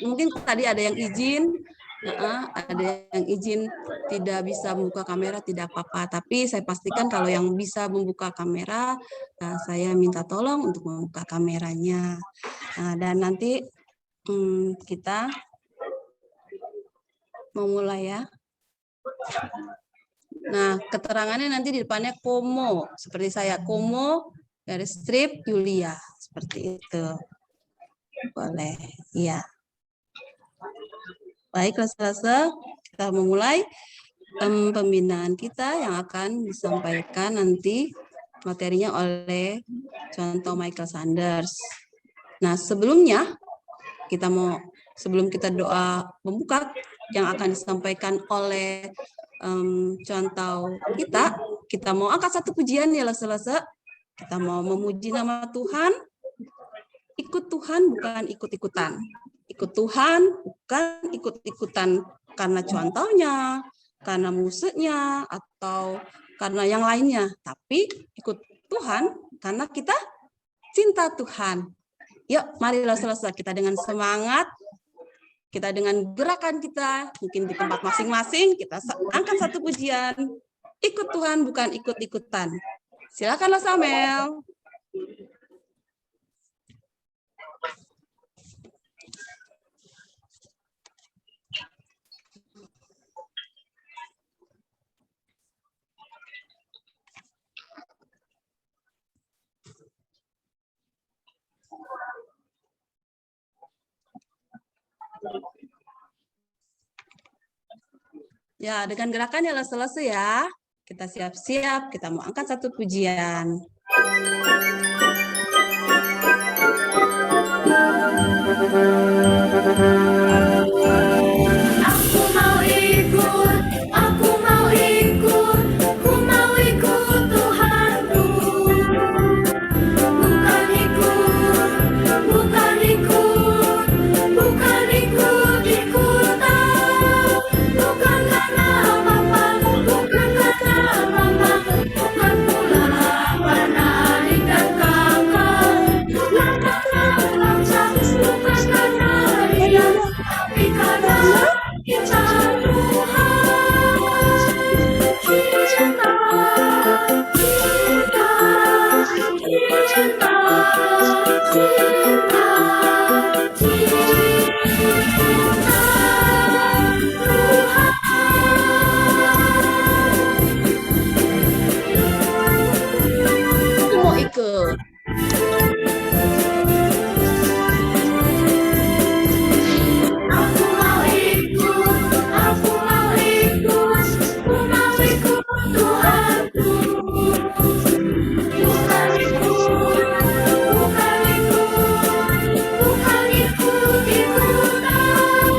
mungkin tadi ada yang izin, ada yang izin tidak bisa membuka kamera, tidak apa-apa. Tapi saya pastikan kalau yang bisa membuka kamera, saya minta tolong untuk membuka kameranya. Dan nanti kita mau mulai ya. Nah, keterangannya nanti di depannya Komo, seperti saya, Komo dari strip Yulia, seperti itu. Boleh, iya. Baik, kelas-kelas, kita memulai pembinaan kita yang akan disampaikan nanti materinya oleh contoh Michael Sanders. Nah, sebelumnya sebelum kita doa pembuka yang akan disampaikan oleh contoh kita mau angkat satu pujian ya selesai. Kita mau memuji nama Tuhan. Ikut Tuhan bukan ikut-ikutan. Ikut Tuhan bukan ikut-ikutan karena contohnya, karena musiknya, atau karena yang lainnya. Tapi ikut Tuhan karena kita cinta Tuhan. Yuk, marilah selesai kita dengan semangat, kita dengan gerakan kita, mungkin di tempat masing-masing, kita angkat satu pujian. Ikut Tuhan bukan ikut-ikutan. Silakanlah Samuel. Ya, dengan gerakan yang selesai ya. Kita siap-siap, kita mau angkat satu pujian. Aku mau ikut, aku mau ikut, ku mau ikut Tuhanku. Bukan ikut, bukan ikut, bukan ikut-ikutan. Bukan karena apa-apa, bukan karena mama, bukan pula karena adik dan kakak. Bukan karena bangsa, bukan karena dia, tapi karena kita Tuhan. Cinta, cinta, cinta, cinta, cinta Tuhan. Aku mau ikut. Aku mau ikut, aku mau ikut, ku mau ikut Tuhanku. Bukan ikut, bukan ikut, bukan ikut-ikutan.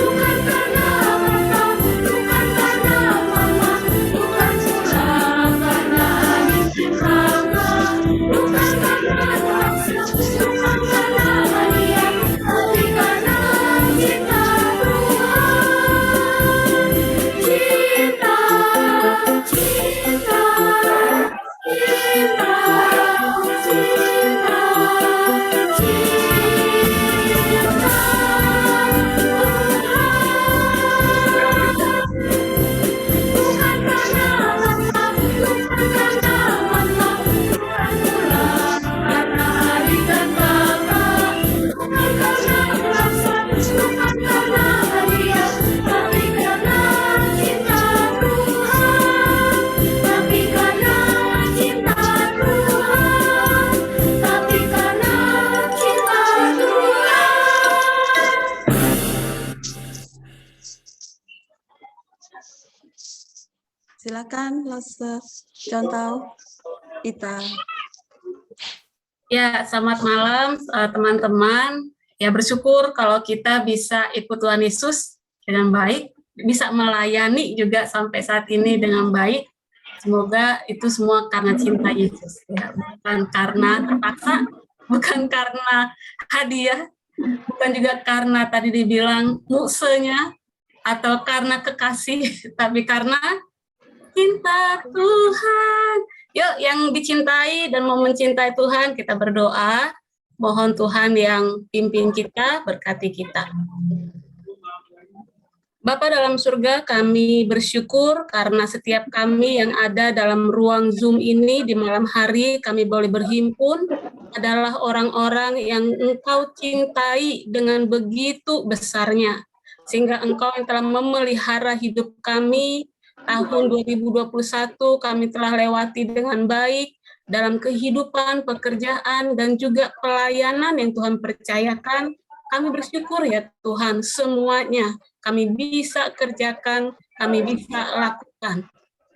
Bukan karena apa, bukan karena mama, bukan pula karena adik dan kakak. Bukan karena bangsa, bukan karena hadiah, tapi karena cinta Tuhan. Cinta, cinta, cinta, cinta, cinta Tuhan. Bukan karena apa, bukan karena mama, bukan pula karena adik dan kakak. Bukan karena bangsa, bukan karena hadiah, tapi karena cinta Tuhan. Tapi karena cinta Tuhan. Tapi karena cinta Tuhan. Silakan Lase, contoh Ita. Ya, selamat malam teman-teman. Ya, bersyukur kalau kita bisa ikut Tuhan Yesus dengan baik, bisa melayani juga sampai saat ini dengan baik. Semoga itu semua karena cinta Yesus, ya, bukan karena terpaksa, bukan karena hadiah, bukan juga karena tadi dibilang musenya atau karena kekasih, tapi karena cinta Tuhan. Yuk, yang dicintai dan mau mencintai Tuhan, kita berdoa. Mohon Tuhan yang pimpin kita, berkati kita. Bapa dalam surga, kami bersyukur karena setiap kami yang ada dalam ruang Zoom ini di malam hari kami boleh berhimpun adalah orang-orang yang Engkau cintai dengan begitu besarnya. Sehingga Engkau yang telah memelihara hidup kami, tahun 2021 kami telah lewati dengan baik dalam kehidupan, pekerjaan, dan juga pelayanan yang Tuhan percayakan. Kami bersyukur ya Tuhan, semuanya kami bisa kerjakan, kami bisa lakukan.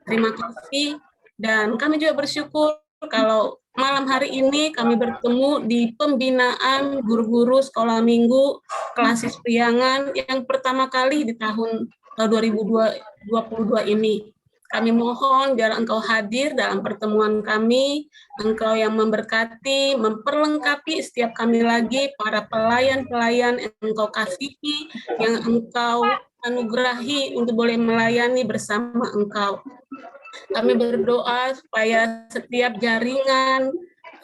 Terima kasih, dan kami juga bersyukur kalau malam hari ini kami bertemu di pembinaan guru-guru sekolah minggu Klasis Priangan yang pertama kali di tahun 2022 ini. Kami mohon biar Engkau hadir dalam pertemuan kami, Engkau yang memberkati, memperlengkapi setiap kami lagi, para pelayan-pelayan yang Engkau kasihi, yang Engkau anugerahi untuk boleh melayani bersama Engkau. Kami berdoa supaya setiap jaringan,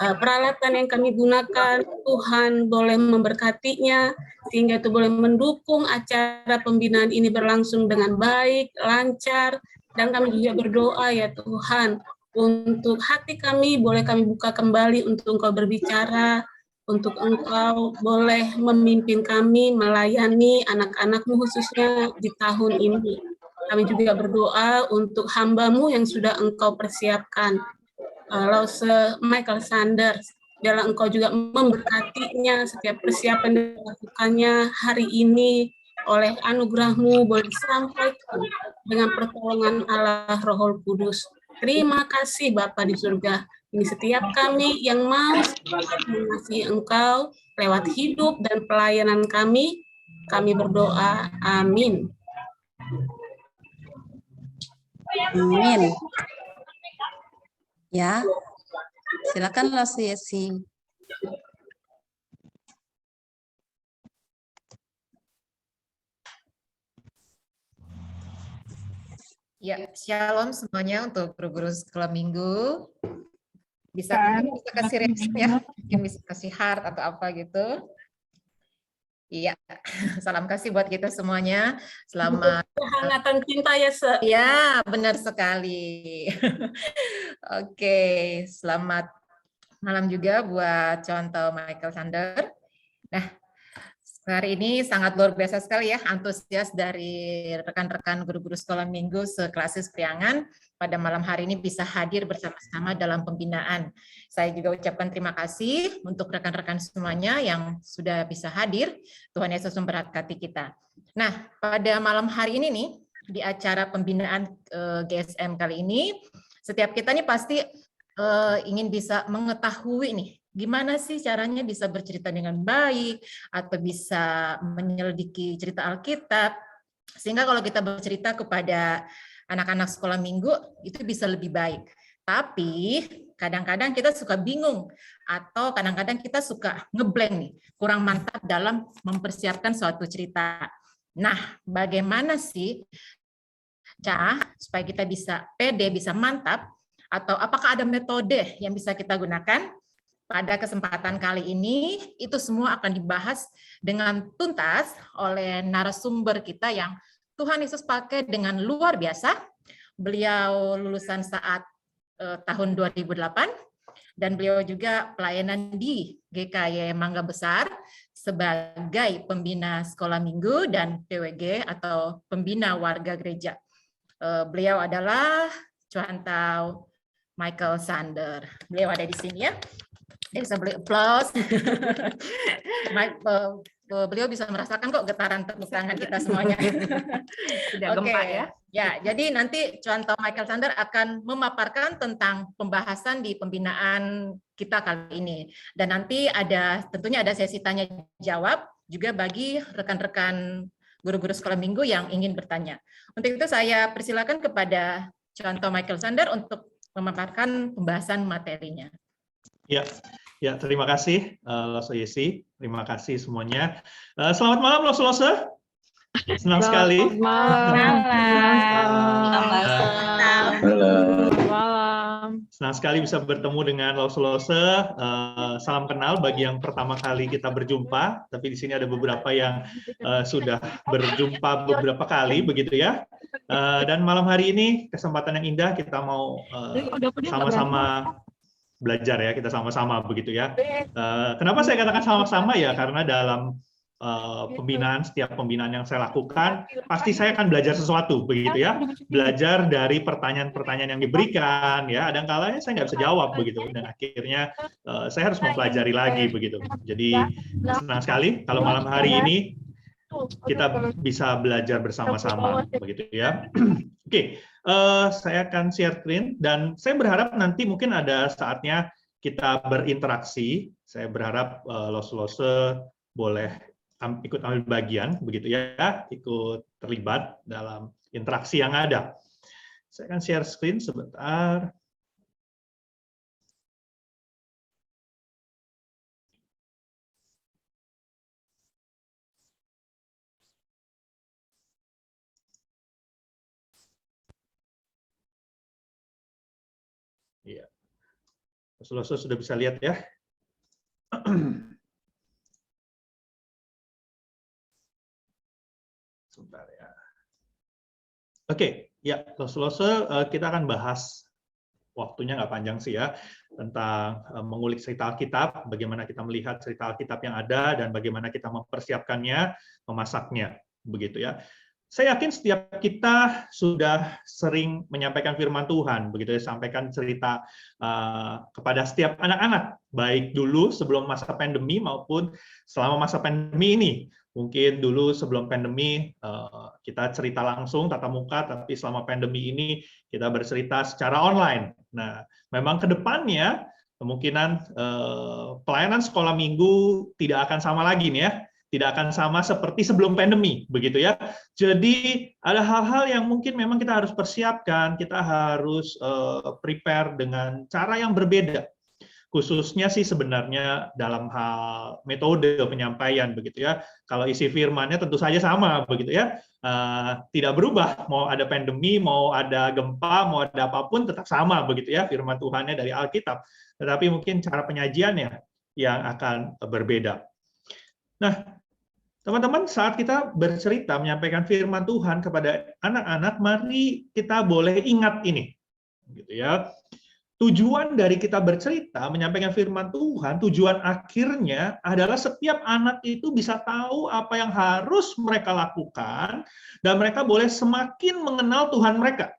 peralatan yang kami gunakan, Tuhan boleh memberkatinya, sehingga itu boleh mendukung acara pembinaan ini berlangsung dengan baik, lancar, dan kami juga berdoa ya Tuhan, untuk hati kami boleh kami buka kembali untuk Engkau berbicara, untuk Engkau boleh memimpin kami melayani anak-anak-Mu khususnya di tahun ini. Kami juga berdoa untuk hamba-Mu yang sudah Engkau persiapkan, Lause Michael Sanders, biarlah Engkau juga memberkatinya setiap persiapan yang dilakukannya hari ini, oleh anugerah-Mu boleh disampaikan dengan pertolongan Allah Roh Kudus. Terima kasih Bapa di surga. Ini setiap kami yang mau mengasihi Engkau lewat hidup dan pelayanan kami berdoa. Amin. Amin. Ya, silakan Lause Yesi. Ya, shalom semuanya untuk guru-guru sekolah minggu. Bisa kasih reaction ya, mungkin bisa kasih heart atau apa gitu. Iya, salam kasih buat kita semuanya. Selamat Kehangatan cinta ya, Ya, benar sekali. Oke, selamat malam juga buat contoh Michael Sander. Nah, hari ini sangat luar biasa sekali ya, antusias dari rekan-rekan guru-guru sekolah minggu seklasis Priangan pada malam hari ini bisa hadir bersama-sama dalam pembinaan. Saya juga ucapkan terima kasih untuk rekan-rekan semuanya yang sudah bisa hadir. Tuhan Yesus memberkati kita. Nah, pada malam hari ini nih, di acara pembinaan GSM kali ini, setiap kita nih pasti ingin bisa mengetahui nih, gimana sih caranya bisa bercerita dengan baik atau bisa menyelidiki cerita Alkitab, sehingga kalau kita bercerita kepada anak-anak sekolah minggu itu bisa lebih baik. Tapi kadang-kadang kita suka bingung atau kadang-kadang kita suka ngeblank nih, kurang mantap dalam mempersiapkan suatu cerita. Nah, bagaimana sih cara supaya kita bisa pede, bisa mantap, atau apakah ada metode yang bisa kita gunakan? Pada kesempatan kali ini, itu semua akan dibahas dengan tuntas oleh narasumber kita yang Tuhan Yesus pakai dengan luar biasa. Beliau lulusan saat tahun 2008, dan beliau juga pelayanan di GKY Mangga Besar sebagai pembina sekolah minggu dan PWG atau pembina warga gereja. Beliau adalah Cuantau Michael Sander. Beliau ada di sini ya. Bisa beli aplaus. Beliau bisa merasakan kok getaran tepuk tangan kita semuanya. Tidak gempa ya. Ya, jadi nanti Cuantau Michael Sander akan memaparkan tentang pembahasan di pembinaan kita kali ini. Dan nanti tentunya ada sesi tanya jawab juga bagi rekan-rekan guru-guru sekolah minggu yang ingin bertanya. Untuk itu saya persilakan kepada Cuantau Michael Sander untuk memaparkan pembahasan materinya. Ya, terima kasih Lause Yesi. Terima kasih semuanya. Selamat malam Lose. Senang sekali. Malam. Senang sekali bisa bertemu dengan Lose-Lose. Salam kenal bagi yang pertama kali kita berjumpa, tapi di sini ada beberapa yang sudah berjumpa beberapa kali, begitu ya. Dan malam hari ini kesempatan yang indah, kita mau sama-sama belajar ya, kita sama-sama begitu ya. Kenapa saya katakan sama-sama ya? Karena dalam setiap pembinaan yang saya lakukan, pasti saya akan belajar sesuatu, begitu ya. Belajar dari pertanyaan-pertanyaan yang diberikan, ya. Ada kalanya saya nggak bisa jawab, begitu. Dan akhirnya saya harus mempelajari lagi, begitu. Jadi senang sekali kalau malam hari ini kita bisa belajar bersama-sama, begitu ya. Oke, saya akan share screen dan saya berharap nanti mungkin ada saatnya kita berinteraksi. Saya berharap Lose-Lose boleh ikut ambil bagian, begitu ya, ikut terlibat dalam interaksi yang ada. Saya akan share screen sebentar. Iya. Lose-Lose sudah bisa lihat ya. Sebentar ya. Oke, ya, Lose-Lose kita akan bahas, waktunya nggak panjang sih ya, tentang mengulik cerita Alkitab, bagaimana kita melihat cerita Alkitab yang ada, dan bagaimana kita mempersiapkannya, memasaknya, begitu ya. Saya yakin setiap kita sudah sering menyampaikan firman Tuhan, begitu ya, sampaikan cerita kepada setiap anak-anak, baik dulu sebelum masa pandemi maupun selama masa pandemi ini. Mungkin dulu sebelum pandemi kita cerita langsung tatap muka, tapi selama pandemi ini kita bercerita secara online. Nah, memang ke depannya kemungkinan pelayanan sekolah minggu tidak akan sama lagi nih ya. Tidak akan sama seperti sebelum pandemi, begitu ya. Jadi ada hal-hal yang mungkin memang kita harus persiapkan, kita harus prepare dengan cara yang berbeda. Khususnya sih sebenarnya dalam hal metode penyampaian, begitu ya. Kalau isi firmannya tentu saja sama, begitu ya. Tidak berubah, mau ada pandemi, mau ada gempa, mau ada apapun tetap sama, begitu ya. Firman Tuhannya dari Alkitab. Tetapi mungkin cara penyajiannya yang akan berbeda. Nah, teman-teman, saat kita bercerita menyampaikan firman Tuhan kepada anak-anak, mari kita boleh ingat ini, gitu ya. Tujuan dari kita bercerita menyampaikan firman Tuhan, tujuan akhirnya adalah setiap anak itu bisa tahu apa yang harus mereka lakukan dan mereka boleh semakin mengenal Tuhan mereka.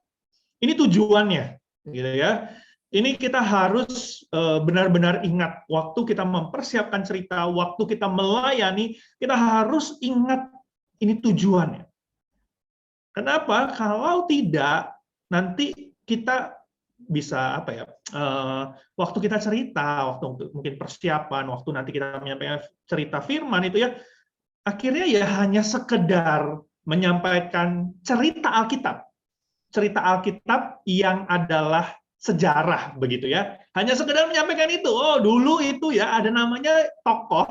Ini tujuannya, gitu ya. Ini kita harus benar-benar ingat waktu kita mempersiapkan cerita, waktu kita melayani, kita harus ingat ini tujuannya. Kenapa? Kalau tidak, nanti kita bisa apa ya? Waktu kita cerita, waktu mungkin persiapan, waktu nanti kita menyampaikan cerita firman itu ya, akhirnya ya hanya sekedar menyampaikan cerita Alkitab. Cerita Alkitab yang adalah sejarah, begitu ya. Hanya sekedar menyampaikan itu. Oh, dulu itu ya ada namanya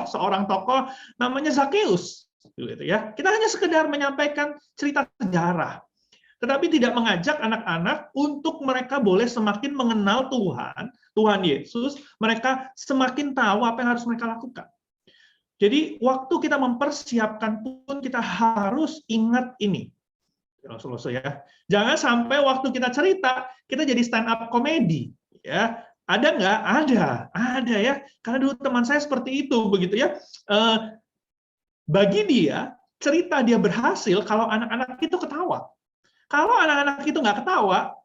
seorang tokoh namanya Zakheus, gitu ya. Kita hanya sekedar menyampaikan cerita sejarah. Tetapi tidak mengajak anak-anak untuk mereka boleh semakin mengenal Tuhan Yesus, mereka semakin tahu apa yang harus mereka lakukan. Jadi waktu kita mempersiapkan pun kita harus ingat ini. Ya. Jangan sampai waktu kita cerita, kita jadi stand up komedi. Ya. Ada nggak? Ada ya. Karena dulu teman saya seperti itu, begitu ya. Bagi dia, cerita dia berhasil kalau anak-anak itu ketawa. Kalau anak-anak itu nggak ketawa,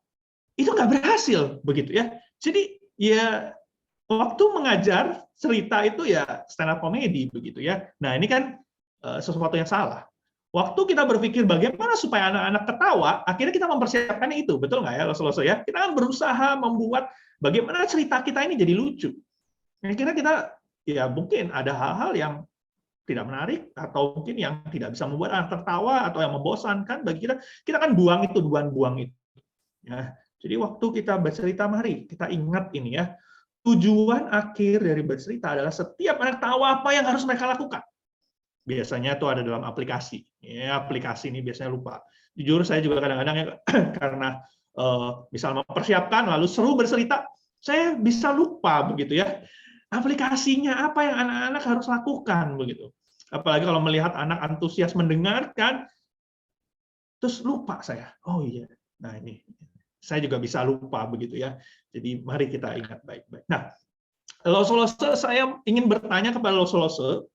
itu nggak berhasil, begitu ya. Jadi ya waktu mengajar cerita itu ya stand up komedi, begitu ya. Nah ini kan sesuatu yang salah. Waktu kita berpikir bagaimana supaya anak-anak ketawa, akhirnya kita mempersiapkan itu, betul nggak ya, Lose-Lose ya? Kita kan berusaha membuat bagaimana cerita kita ini jadi lucu. Akhirnya kita ya mungkin ada hal-hal yang tidak menarik atau mungkin yang tidak bisa membuat anak tertawa atau yang membosankan bagi kita kan buang itu. Ya, jadi waktu kita bercerita, mari kita ingat ini ya. Tujuan akhir dari bercerita adalah setiap anak tahu apa yang harus mereka lakukan. Biasanya itu ada dalam aplikasi. Ya, aplikasi ini biasanya lupa. Jujur saya juga kadang-kadang ya, karena misal mempersiapkan lalu seru bercerita, saya bisa lupa begitu ya. Aplikasinya apa yang anak-anak harus lakukan begitu. Apalagi kalau melihat anak antusias mendengarkan, terus lupa saya. Oh iya, nah ini saya juga bisa lupa begitu ya. Jadi mari kita ingat baik-baik. Nah, Loso-Loso, saya ingin bertanya kepada Loso-Loso,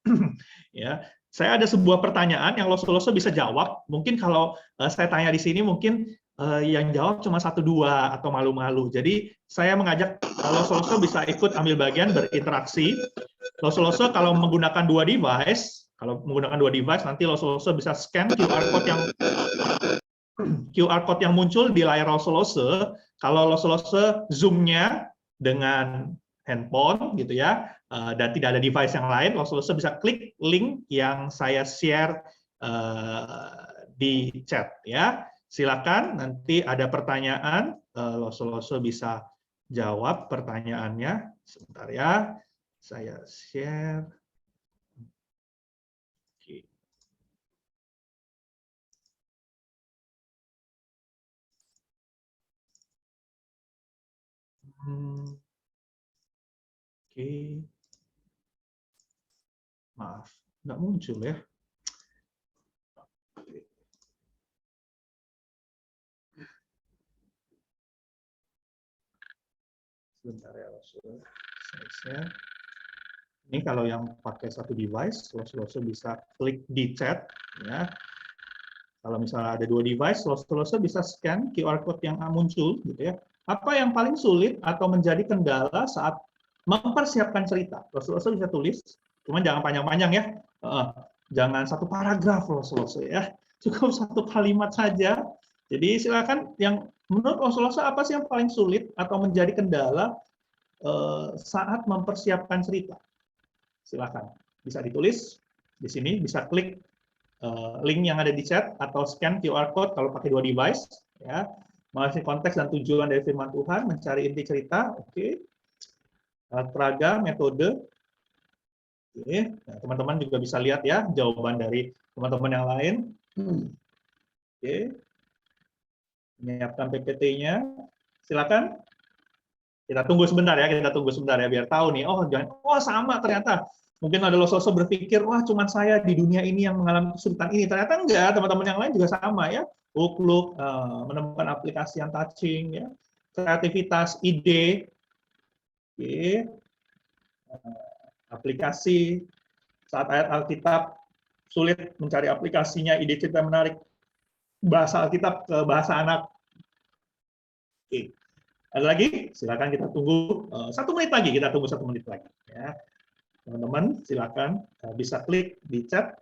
ya. Saya ada sebuah pertanyaan yang Loso-Loso bisa jawab. Mungkin kalau saya tanya di sini, mungkin yang jawab cuma 1-2 atau malu-malu. Jadi saya mengajak Loso-Loso bisa ikut ambil bagian berinteraksi. Loso-Loso kalau menggunakan dua device, nanti Loso-Loso bisa scan QR code yang muncul di layar Loso-Loso. Kalau Loso-Loso zoom-nya dengan handphone gitu ya, dan tidak ada device yang lain, Loso-Loso bisa klik link yang saya share di chat ya. Silakan, nanti ada pertanyaan, Loso-Loso bisa jawab pertanyaannya. Sebentar ya, saya share. Oke. Maaf, nggak muncul ya. Sebentar ya, saya. Ini kalau yang pakai satu device, Loso bisa klik di chat ya. Kalau misalnya ada dua device, Loso bisa scan QR code yang muncul gitu ya. Apa yang paling sulit atau menjadi kendala saat mempersiapkan cerita? Loso bisa tulis, cuman jangan panjang-panjang ya. Jangan satu paragraf Loso ya. Cukup satu kalimat saja. Jadi silakan, yang menurut Loso apa sih yang paling sulit atau menjadi kendala saat mempersiapkan cerita? Silakan, bisa ditulis di sini, bisa klik link yang ada di chat atau scan QR code kalau pakai dua device ya. Mengasih konteks dan tujuan dari firman Tuhan, mencari inti cerita, oke. Peraga, metode. Oke. Nah, teman-teman juga bisa lihat ya jawaban dari teman-teman yang lain. Oke. Menyiapkan PPT-nya. Silakan. Kita tunggu sebentar ya, biar tahu nih. Oh sama ternyata. Mungkin ada Loso berpikir, wah cuma saya di dunia ini yang mengalami kesulitan ini. Ternyata enggak, teman-teman yang lain juga sama ya. Look, menemukan aplikasi yang touching, ya. Kreativitas, ide, oke. Aplikasi, saat ayat Alkitab sulit mencari aplikasinya, ide cerita menarik, bahasa Alkitab ke bahasa anak. Oke. Ada lagi? Silakan kita tunggu 1 menit lagi, kita tunggu 1 menit lagi. Ya. Teman-teman, silakan bisa klik di chat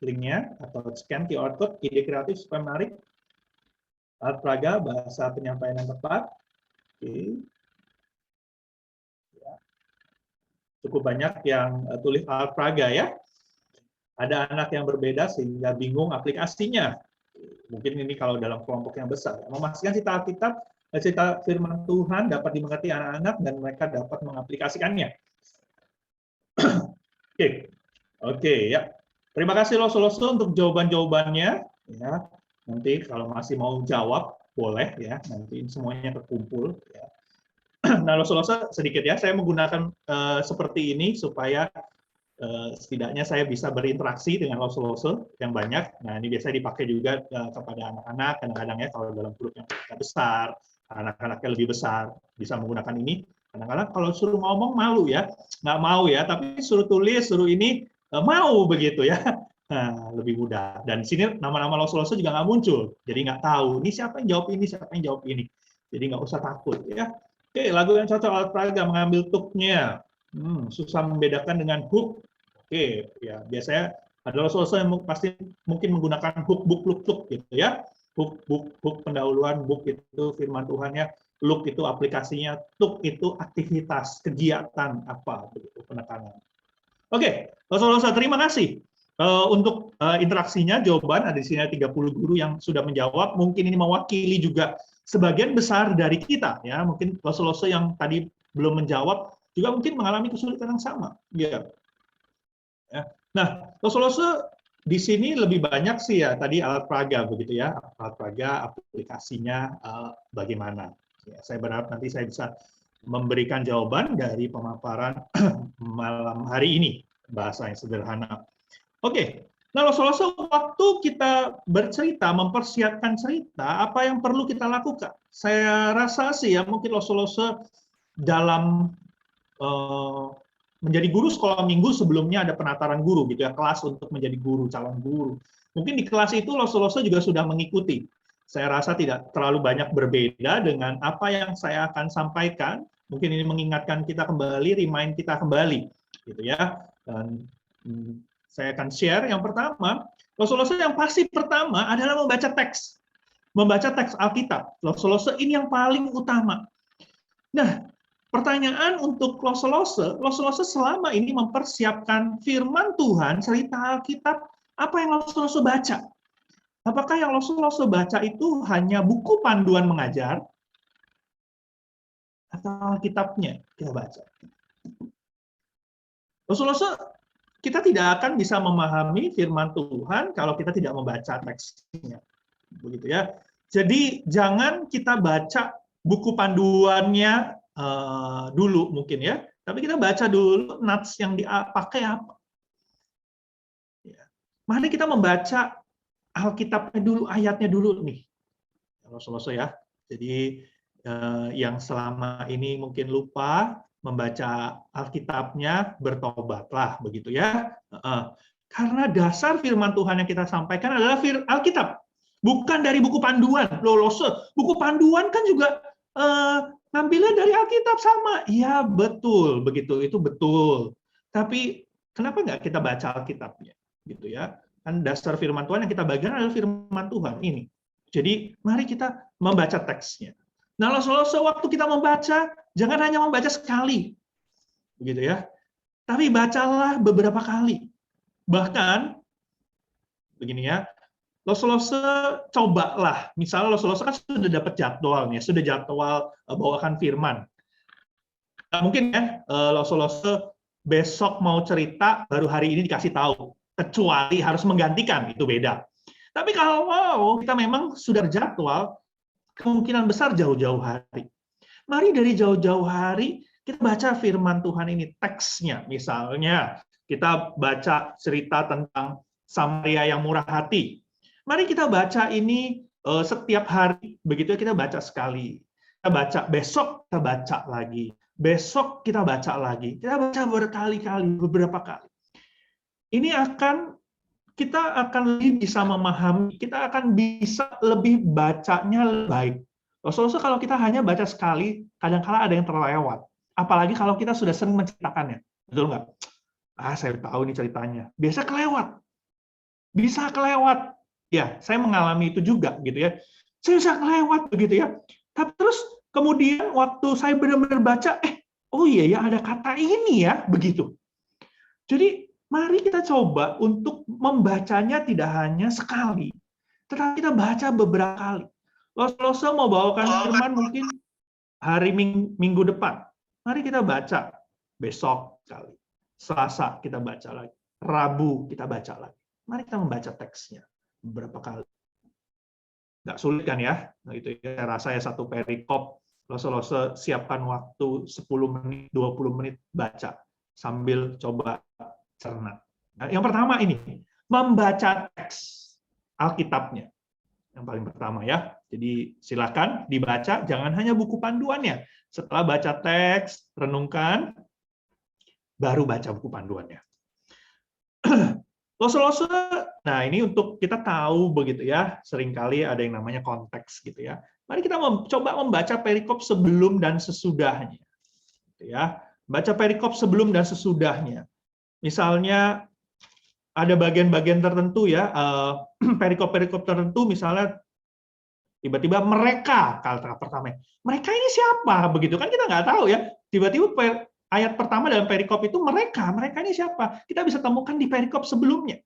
linknya atau scan QR code, ide kreatif supaya menarik. Alat peraga, bahasa penyampaian yang tepat. Oke. Ya. Cukup banyak yang tulis alat peraga ya. Ada anak yang berbeda sehingga bingung aplikasinya. Mungkin ini kalau dalam kelompok yang besar. Memastikan cerita Alkitab, cerita firman Tuhan dapat dimengerti anak-anak dan mereka dapat mengaplikasikannya. Oke, ya. Terima kasih Loso untuk jawaban-jawabannya. Ya, nanti kalau masih mau jawab boleh ya. Nanti semuanya terkumpul. Ya. Nah, Loso sedikit ya. Saya menggunakan seperti ini supaya setidaknya saya bisa berinteraksi dengan Loso yang banyak. Nah, ini biasanya dipakai juga kepada anak-anak. Kadang-kadang ya kalau dalam grup yang besar, anak-anaknya lebih besar bisa menggunakan ini. Kadang-kadang kalau suruh ngomong malu ya, nggak mau ya, tapi suruh tulis, suruh ini mau begitu ya. Nah, lebih mudah. Dan di sini nama-nama Loso juga nggak muncul, jadi nggak tahu ini siapa yang jawab ini, siapa yang jawab ini. Jadi nggak usah takut ya. Oke, lagu yang cocok alat peraga mengambil tuknya. Susah membedakan dengan hook. Oke, ya biasanya ada Loso yang pasti mungkin menggunakan hook, book, look, tuk gitu ya. Hook pendahuluan, book itu firman Tuhannya. Look itu aplikasinya, tuk itu aktivitas, kegiatan apa, begitu penekanan. Oke, Loso, terima kasih untuk interaksinya, jawaban ada di sini 30 guru yang sudah menjawab. Mungkin ini mewakili juga sebagian besar dari kita, ya. Mungkin Loso yang tadi belum menjawab juga mungkin mengalami kesulitan yang sama. Ya. Nah, Loso di sini lebih banyak sih ya tadi alat peraga begitu ya, alat peraga aplikasinya bagaimana. Ya, saya berharap nanti saya bisa memberikan jawaban dari pemaparan malam hari ini, bahasa yang sederhana. Oke, nah Lose-Lose, waktu kita bercerita, mempersiapkan cerita, apa yang perlu kita lakukan? Saya rasa sih ya, mungkin Lose-Lose dalam menjadi guru sekolah minggu sebelumnya ada penataran guru gitu ya, kelas untuk menjadi guru, calon guru. Mungkin di kelas itu Lose-Lose juga sudah mengikuti. Saya rasa tidak terlalu banyak berbeda dengan apa yang saya akan sampaikan. Mungkin ini mengingatkan kita kembali, remind kita kembali, gitu ya. Dan saya akan share yang pertama, Lose-Lose yang pasti pertama adalah membaca teks. Membaca teks Alkitab. Lose-Lose ini yang paling utama. Nah, pertanyaan untuk Lose-Lose selama ini mempersiapkan firman Tuhan, cerita Alkitab, apa yang Lose-Lose baca? Apakah yang Lose-Lose baca itu hanya buku panduan mengajar, atau Alkitabnya kita baca? Lose-Lose, kita tidak akan bisa memahami firman Tuhan kalau kita tidak membaca teksnya. Begitu ya. Jadi jangan kita baca buku panduannya dulu mungkin ya, tapi kita baca dulu notes yang dipakai apa. Ya. Mari kita membaca Alkitabnya dulu, ayatnya dulu nih. Lose-Lose ya. Jadi yang selama ini mungkin lupa membaca Alkitabnya, bertobatlah begitu ya. Karena dasar firman Tuhan yang kita sampaikan adalah Alkitab, bukan dari buku panduan. Lose, buku panduan kan juga ngambilnya dari Alkitab sama. Iya betul, begitu, itu betul. Tapi kenapa nggak kita baca Alkitabnya, gitu ya? Kan dasar firman Tuhan yang kita bagikan adalah firman Tuhan ini. Jadi mari kita membaca teksnya. Nah, Lose-Lose waktu kita membaca, jangan hanya membaca sekali, begitu ya. Tapi bacalah beberapa kali. Bahkan, begini ya, Lose-Lose cobalah. Misalnya Lose-Lose kan sudah dapat jadwalnya, sudah jadwal bawakan firman. Nah, mungkin ya, Lose-Lose besok mau cerita, baru hari ini dikasih tahu. Kecuali harus menggantikan, itu beda. Tapi kalau kita memang sudah jadwal, kemungkinan besar jauh-jauh hari. Mari dari jauh-jauh hari kita baca firman Tuhan ini, teksnya. Misalnya kita baca cerita tentang Samaria yang murah hati. Mari kita baca ini setiap hari, begitu kita baca sekali. Kita baca besok, kita baca lagi. Besok kita baca lagi. Kita baca berkali-kali, beberapa kali. Ini kita akan lebih bisa memahami, kita akan bisa lebih bacanya lebih baik. Lose-Lose kalau kita hanya baca sekali, kadang-kala ada yang terlewat. Apalagi kalau kita sudah sering menceritakannya. Betul nggak? Saya tahu ini ceritanya. Biasa kelewat. Bisa kelewat. Ya, saya mengalami itu juga gitu ya. Saya bisa kelewat begitu ya. Tapi terus kemudian waktu saya benar-benar baca, oh iya ya ada kata ini ya, begitu. Jadi mari kita coba untuk membacanya tidak hanya sekali, tetapi kita baca beberapa kali. Lose mau bawakan firman mungkin hari Minggu depan. Mari kita baca besok kali. Selasa kita baca lagi. Rabu kita baca lagi. Mari kita membaca teksnya beberapa kali. Nggak sulit kan ya? Nah, itu saya rasa ya satu perikop. Lose siapkan waktu 10 menit, 20 menit baca sambil coba cerna. Nah, yang pertama ini, membaca teks Alkitabnya. Yang paling pertama ya. Jadi silakan dibaca, jangan hanya buku panduannya. Setelah baca teks, renungkan, baru baca buku panduannya. Lose-Lose, nah ini untuk kita tahu begitu ya, seringkali ada yang namanya konteks gitu ya. Mari kita coba membaca perikop sebelum dan sesudahnya. Gitu ya. Baca perikop sebelum dan sesudahnya. Misalnya ada bagian-bagian tertentu ya, perikop-perikop tertentu misalnya tiba-tiba mereka, kata pertama, mereka ini siapa? Begitu kan kita nggak tahu ya. Tiba-tiba ayat pertama dalam perikop itu mereka ini siapa? Kita bisa temukan di perikop sebelumnya.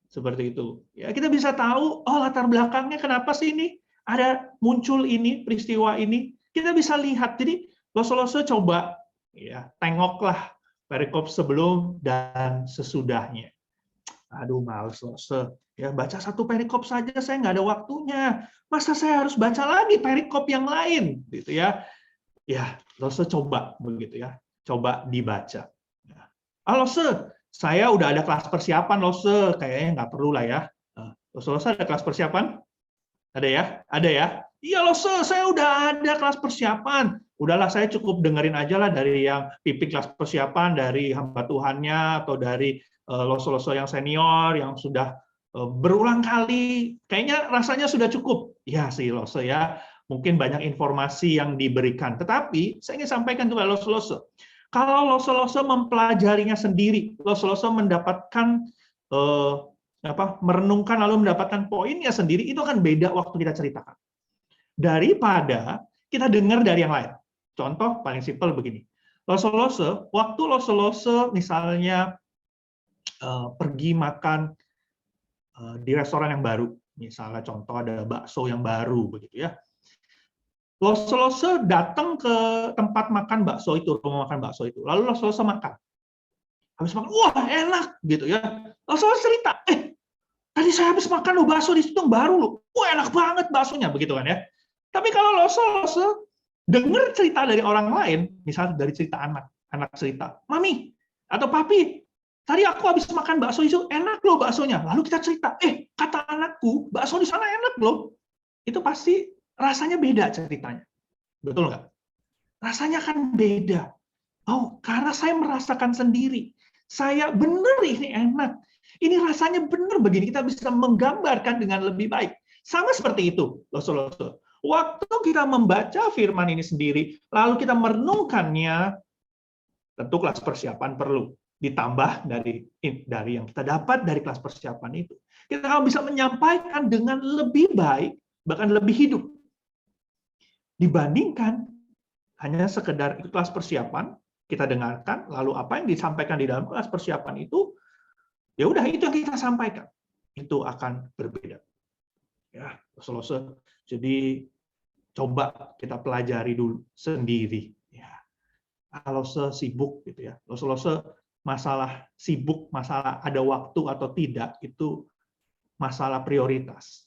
Seperti itu. Ya, kita bisa tahu, oh latar belakangnya kenapa sih ini ada muncul ini, peristiwa ini. Kita bisa lihat. Jadi Lose coba ya, tengoklah perikop sebelum dan sesudahnya. Aduh, males Lose. Ya, baca satu perikop saja saya nggak ada waktunya. Masa saya harus baca lagi perikop yang lain, gitu ya? Ya, Lose coba begitu ya. Coba dibaca. Lose, saya udah ada kelas persiapan, Lose. Kayaknya nggak perlu lah ya. Lose ada kelas persiapan? Ada ya? Ada ya? Iya, Lose, saya udah ada kelas persiapan. Udahlah, saya cukup dengerin aja lah dari yang pimpin kelas persiapan, dari hamba Tuhannya, atau dari Lose-Lose yang senior, yang sudah berulang kali. Kayaknya rasanya sudah cukup. Ya sih, Lose ya. Mungkin banyak informasi yang diberikan. Tetapi, saya ingin sampaikan juga Lose-Lose. Kalau Lose-Lose mempelajarinya sendiri, Lose-Lose mendapatkan merenungkan lalu mendapatkan poinnya sendiri, itu akan beda waktu kita ceritakan. Daripada kita dengar dari yang lain. Contoh paling simpel begini. Lose-Lose, waktu Lose-Lose misalnya pergi makan di restoran yang baru, misalnya contoh ada bakso yang baru begitu ya. Lose-Lose datang ke tempat makan bakso itu, rumah makan bakso itu. Lalu Lose-Lose makan. Habis makan, wah enak gitu ya. Lose-Lose cerita, tadi saya habis makan loh bakso di situ yang baru loh. Wah enak banget baksonya begitu kan ya. Tapi kalau Lose-Lose dengar cerita dari orang lain, misalnya dari cerita anak cerita, Mami atau Papi, tadi aku habis makan bakso itu enak loh baksonya. Lalu kita cerita, kata anakku bakso di sana enak loh. Itu pasti rasanya beda ceritanya. Betul nggak? Rasanya kan beda. Oh, karena saya merasakan sendiri. Saya benar ini enak. Ini rasanya benar begini. Kita bisa menggambarkan dengan lebih baik. Sama seperti itu, Lose-Lose. Waktu kita membaca firman ini sendiri, lalu kita merenungkannya, tentu kelas persiapan perlu. Ditambah dari yang kita dapat dari kelas persiapan itu. Kita akan bisa menyampaikan dengan lebih baik, bahkan lebih hidup. Dibandingkan hanya sekedar kelas persiapan, kita dengarkan, lalu apa yang disampaikan di dalam kelas persiapan itu, ya udah itu yang kita sampaikan. Itu akan berbeda. Ya, Lose-Lose. Jadi coba kita pelajari dulu sendiri. Ya. Lose sibuk gitu ya. Lose masalah sibuk, masalah ada waktu atau tidak itu masalah prioritas.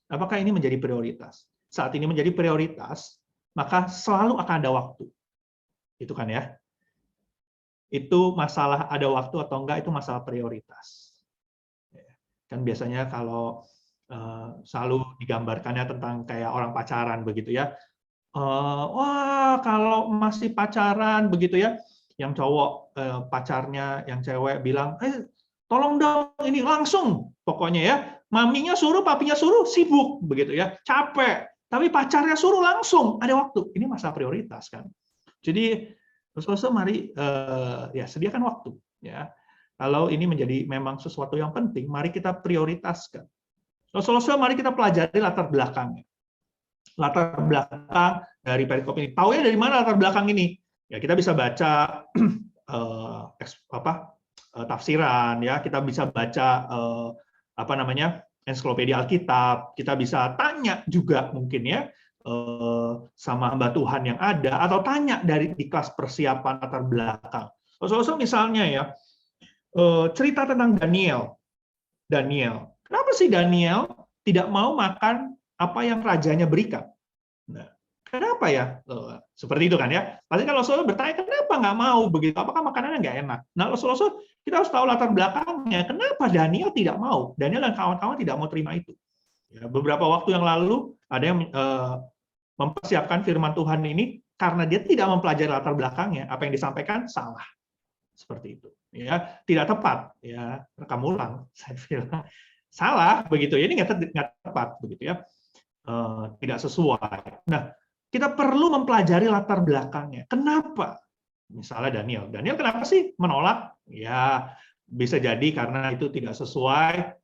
Apakah ini menjadi prioritas? Saat ini menjadi prioritas, maka selalu akan ada waktu. Itu kan ya. Itu masalah ada waktu atau enggak, itu masalah prioritas. Kan biasanya kalau selalu digambarkannya tentang kayak orang pacaran begitu ya. Wah, kalau masih pacaran begitu ya, yang cowok pacarnya, yang cewek bilang, tolong dong ini langsung, pokoknya ya. Maminya suruh, papinya suruh, sibuk begitu ya, capek. Tapi pacarnya suruh langsung, ada waktu. Ini masalah prioritas kan. Jadi, Lose mari ya sediakan waktu ya. Kalau ini menjadi memang sesuatu yang penting, mari kita prioritaskan. Lose mari kita pelajari latar belakangnya. Latar belakang dari perikop ini. Taunya dari mana latar belakang ini? Ya kita bisa baca tafsiran ya, kita bisa baca ensiklopedia Alkitab, kita bisa tanya juga mungkin ya sama hamba Tuhan yang ada, atau tanya di kelas persiapan latar belakang. Misalnya ya, cerita tentang Daniel. Kenapa sih Daniel tidak mau makan apa yang rajanya berikan? Nah, kenapa ya? Seperti itu kan ya. Pasti kalau Lose bertanya, kenapa nggak mau begitu? Apakah makanannya nggak enak? Nah, Lose kita harus tahu latar belakangnya. Kenapa Daniel tidak mau? Daniel dan kawan-kawan tidak mau terima itu. Ya, beberapa waktu yang lalu ada yang mempersiapkan firman Tuhan ini karena dia tidak mempelajari latar belakangnya. Apa yang disampaikan salah. Seperti itu. Ya, tidak tepat. Ya, rekam ulang. Saya bilang salah begitu. Ini nggak tepat begitu ya. Tidak sesuai. Nah, kita perlu mempelajari latar belakangnya. Kenapa? Misalnya Daniel kenapa sih menolak? Ya, bisa jadi karena itu tidak sesuai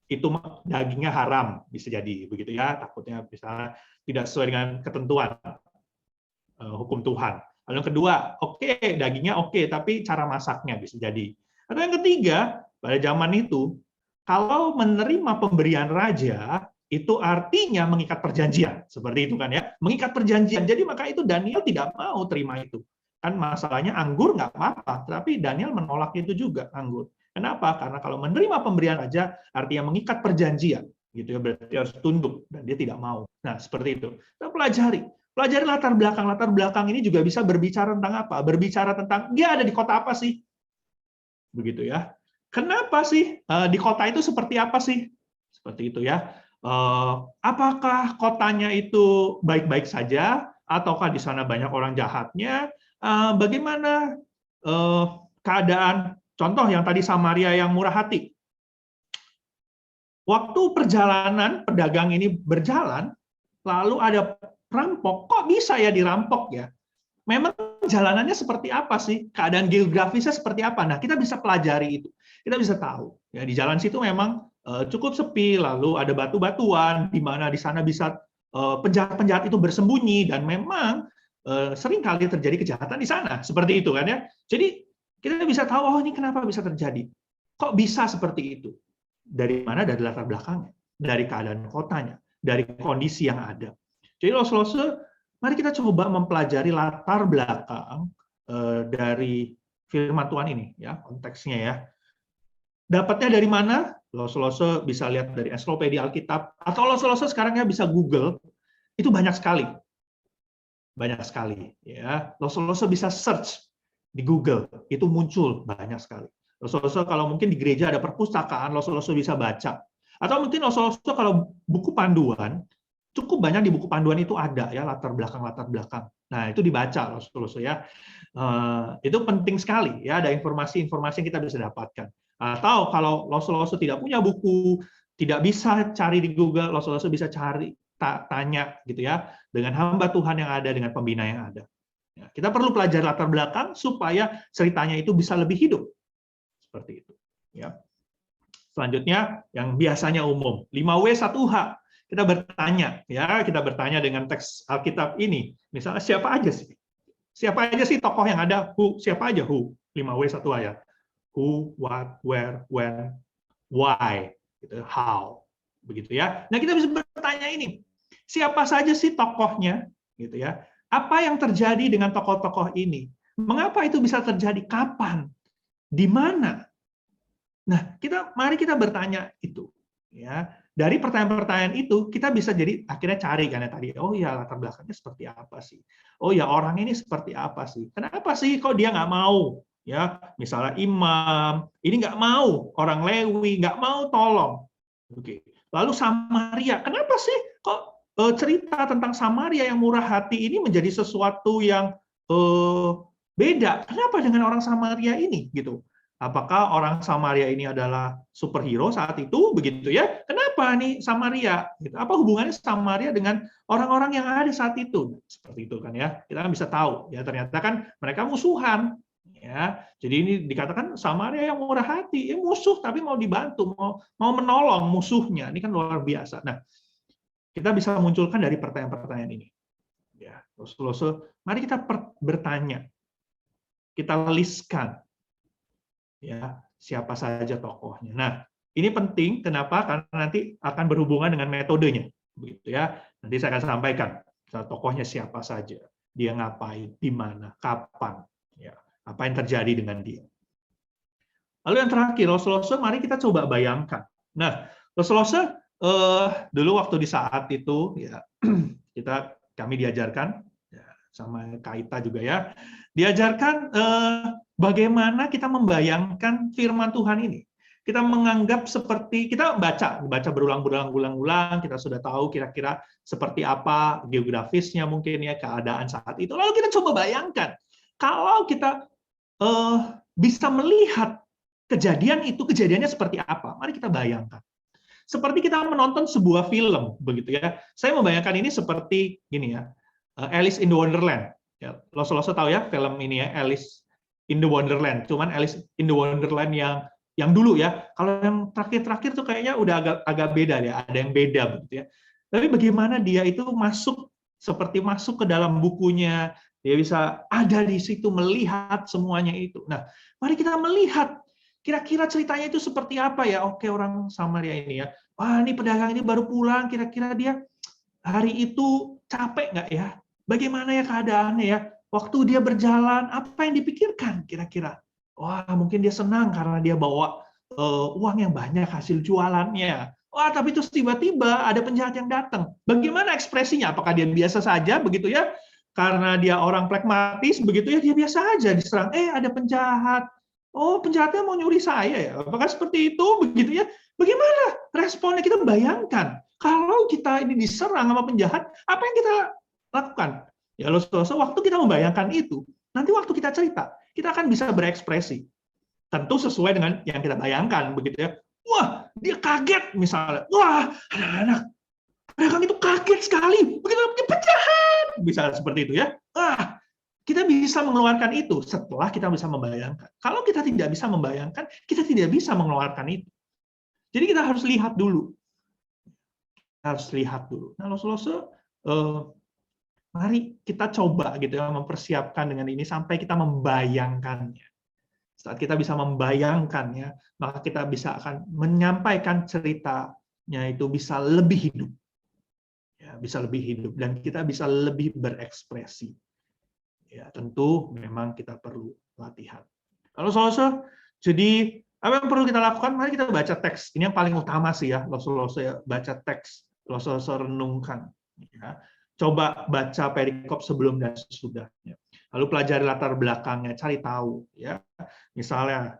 itu dagingnya haram, bisa jadi begitu ya. Takutnya misalnya tidak sesuai dengan ketentuan hukum Tuhan. Lalu yang kedua, dagingnya oke, tapi cara masaknya bisa jadi. Atau yang ketiga, pada zaman itu kalau menerima pemberian raja, itu artinya mengikat perjanjian. Seperti itu kan ya, mengikat perjanjian. Jadi maka itu Daniel tidak mau terima itu. Kan masalahnya anggur nggak apa-apa, tapi Daniel menolak itu juga anggur. Kenapa? Karena kalau menerima pemberian raja, artinya mengikat perjanjian. gitu ya, berarti harus tunduk dan dia tidak mau. Nah, seperti itu. Kita pelajari latar belakang ini juga bisa berbicara tentang apa? Berbicara tentang dia ada di kota apa sih? Begitu ya. Kenapa sih di kota itu seperti apa sih? Seperti itu ya. Apakah kotanya itu baik-baik saja ataukah di sana banyak orang jahatnya? Bagaimana keadaan contoh yang tadi Samaria yang murah hati? Waktu perjalanan pedagang ini berjalan, lalu ada perampok, kok bisa ya dirampok ya? Memang jalanannya seperti apa sih? Keadaan geografisnya seperti apa? Nah, kita bisa pelajari itu. Kita bisa tahu. Ya, di jalan situ memang cukup sepi, lalu ada batu-batuan, di mana di sana bisa penjahat-penjahat itu bersembunyi, dan memang sering kali terjadi kejahatan di sana. Seperti itu kan ya. Jadi, kita bisa tahu, oh ini kenapa bisa terjadi. Kok bisa seperti itu? Dari mana? Dari latar belakangnya, dari keadaan kotanya, dari kondisi yang ada. Jadi Los-Loso, mari kita coba mempelajari latar belakang dari firman Tuhan ini, ya konteksnya ya. Dapatnya dari mana? Los-Loso bisa lihat dari ensiklopedia Alkitab, atau Los-Loso sekarang ya bisa Google, itu banyak sekali. Banyak sekali. Ya. Los-Loso bisa search di Google, itu muncul banyak sekali. Los-Loso kalau mungkin di gereja ada perpustakaan, Los-Loso bisa baca. Atau mungkin Los-Loso kalau buku panduan, cukup banyak di buku panduan itu ada ya latar belakang. Nah itu dibaca Los-Loso ya. Itu penting sekali ya, ada informasi-informasi yang kita bisa dapatkan. Atau kalau Los-Loso tidak punya buku, tidak bisa cari di Google, Los-Loso bisa cari, tanya gitu ya, dengan hamba Tuhan yang ada, dengan pembina yang ada. Ya, kita perlu pelajari latar belakang supaya ceritanya itu bisa lebih hidup. Seperti itu. Ya. Selanjutnya yang biasanya umum, 5W1H. Kita bertanya dengan teks Alkitab ini. Misalnya siapa aja sih? Siapa aja sih tokoh yang ada? Who? Siapa aja who? 5W1H ya. Who, what, where, when, why, gitu, how. Begitu ya. Nah, kita bisa bertanya ini. Siapa saja sih tokohnya? Gitu ya. Apa yang terjadi dengan tokoh-tokoh ini? Mengapa itu bisa terjadi? Kapan? Di mana? Nah, mari kita bertanya itu. Ya, dari pertanyaan-pertanyaan itu kita bisa jadi akhirnya cari kan ya tadi. Oh ya, latar belakangnya seperti apa sih? Oh ya, orang ini seperti apa sih? Kenapa sih kok dia nggak mau? Ya, misalnya imam ini nggak mau, orang Lewi nggak mau tolong. Oke. Lalu Samaria, kenapa sih kok cerita tentang Samaria yang murah hati ini menjadi sesuatu yang beda? Kenapa dengan orang Samaria ini gitu? Apakah orang Samaria ini adalah superhero saat itu begitu ya? Kenapa nih Samaria? Gitu. Apa hubungannya Samaria dengan orang-orang yang ada saat itu? Seperti itu kan ya. Kita kan bisa tahu ya, ternyata kan mereka musuhan ya. Jadi ini dikatakan Samaria yang murah hati, musuh tapi mau dibantu, mau menolong musuhnya. Ini kan luar biasa. Nah, kita bisa munculkan dari pertanyaan-pertanyaan ini. Ya, mari kita bertanya. Kita listkan ya siapa saja tokohnya. Nah, ini penting kenapa? Karena nanti akan berhubungan dengan metodenya, begitu ya. Nanti saya akan sampaikan tokohnya siapa saja, dia ngapain, di mana, kapan, ya, apa yang terjadi dengan dia. Lalu yang terakhir, Los-Loso, mari kita coba bayangkan. Nah, Los-Loso dulu waktu di saat itu ya kami diajarkan ya, sama Kaita juga ya, diajarkan bagaimana kita membayangkan firman Tuhan ini. Kita menganggap seperti kita baca berulang-ulang, kita sudah tahu kira-kira seperti apa geografisnya mungkin ya, keadaan saat itu. Lalu kita coba bayangkan kalau kita bisa melihat kejadian itu, kejadiannya seperti apa. Mari kita bayangkan. Seperti kita menonton sebuah film begitu ya. Saya membayangkan ini seperti gini ya. Alice in the Wonderland. Ya, Los-Loso tahu ya film ini ya, Alice in the Wonderland. Cuman Alice in the Wonderland yang dulu ya. Kalau yang terakhir-terakhir tuh kayaknya udah agak beda ya, ada yang beda begitu ya. Tapi bagaimana dia itu seperti masuk ke dalam bukunya, dia bisa ada di situ melihat semuanya itu. Nah, mari kita melihat kira-kira ceritanya itu seperti apa ya? Oke, orang Samaria ini ya. Wah, ini pedagang ini baru pulang, kira-kira dia hari itu capek nggak ya? Bagaimana ya keadaannya ya? Waktu dia berjalan, apa yang dipikirkan kira-kira? Wah, mungkin dia senang karena dia bawa uang yang banyak hasil jualannya. Wah, tapi terus tiba-tiba ada penjahat yang datang. Bagaimana ekspresinya? Apakah dia biasa saja begitu ya? Karena dia orang pragmatis begitu ya, dia biasa aja diserang. Ada penjahat. Oh, penjahatnya mau nyuri saya ya? Apakah seperti itu begitu ya? Bagaimana responnya? Kita bayangkan kalau kita ini diserang sama penjahat, apa yang kita lakukan? Ya, waktu kita membayangkan itu, nanti waktu kita cerita, kita akan bisa berekspresi. Tentu sesuai dengan yang kita bayangkan begitu ya. Wah, dia kaget misalnya. Wah, anak-anak mereka itu kaget sekali. Begitu dia penjahat. Bisa seperti itu ya. Wah, kita bisa mengeluarkan itu setelah kita bisa membayangkan. Kalau kita tidak bisa membayangkan, kita tidak bisa mengeluarkan itu. Jadi kita harus lihat dulu. Nah, mari kita coba gitu ya, mempersiapkan dengan ini sampai kita membayangkannya. Saat kita bisa membayangkannya, maka kita bisa akan menyampaikan ceritanya itu bisa lebih hidup. Ya, bisa lebih hidup dan kita bisa lebih berekspresi. Ya, tentu memang kita perlu latihan. Kalau saudara, jadi apa yang perlu kita lakukan? Mari kita baca teks. Ini yang paling utama sih ya, ya, baca teks, saudara renungkan. Ya. Coba baca perikop sebelum dan sesudahnya. Lalu pelajari latar belakangnya, cari tahu. Ya, misalnya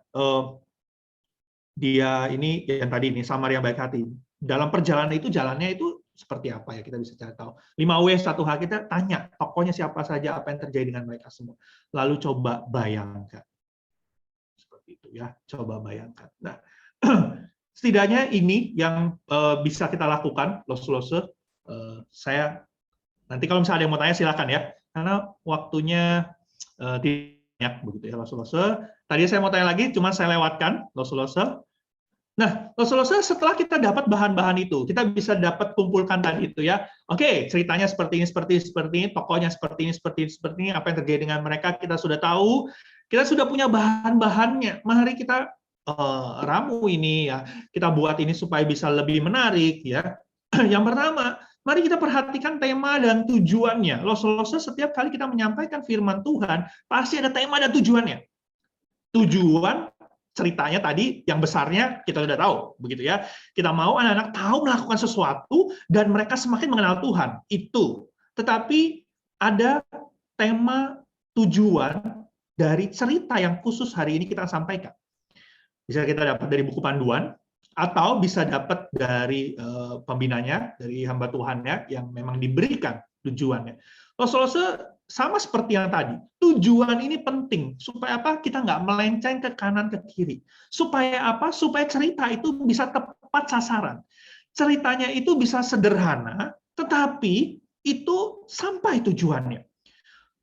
dia ini yang tadi ini Samaria baik hati. Dalam perjalanan itu jalannya itu seperti apa ya, kita bisa cari tahu. 5W 1H kita tanya tokohnya siapa saja, apa yang terjadi dengan mereka semua. Lalu coba bayangkan. Seperti itu ya, coba bayangkan. Nah, setidaknya ini yang bisa kita lakukan, lose. Saya nanti kalau misalnya ada yang mau tanya silakan ya, karena waktunya banyak begitu ya, lose. Tadi saya mau tanya lagi, cuma saya lewatkan, lose. Nah, setelah kita dapat bahan-bahan itu, kita bisa dapat kumpulkan tadi itu ya. Oke, ceritanya seperti ini, tokohnya seperti ini, apa yang terjadi dengan mereka kita sudah tahu, kita sudah punya bahan-bahannya. Mari kita ramu ini ya, kita buat ini supaya bisa lebih menarik ya. Yang pertama, mari kita perhatikan tema dan tujuannya. Setiap kali kita menyampaikan firman Tuhan, pasti ada tema dan tujuannya. Tujuan ceritanya tadi yang besarnya kita sudah tahu begitu ya. Kita mau anak-anak tahu melakukan sesuatu dan mereka semakin mengenal Tuhan. Itu. Tetapi ada tema tujuan dari cerita yang khusus hari ini kita sampaikan. Bisa kita dapat dari buku panduan atau bisa dapat dari pembinanya, dari hamba Tuhannya yang memang diberikan tujuannya. Sama seperti yang tadi, tujuan ini penting supaya apa? Kita nggak melenceng ke kanan ke kiri. Supaya apa? Supaya cerita itu bisa tepat sasaran. Ceritanya itu bisa sederhana, tetapi itu sampai tujuannya.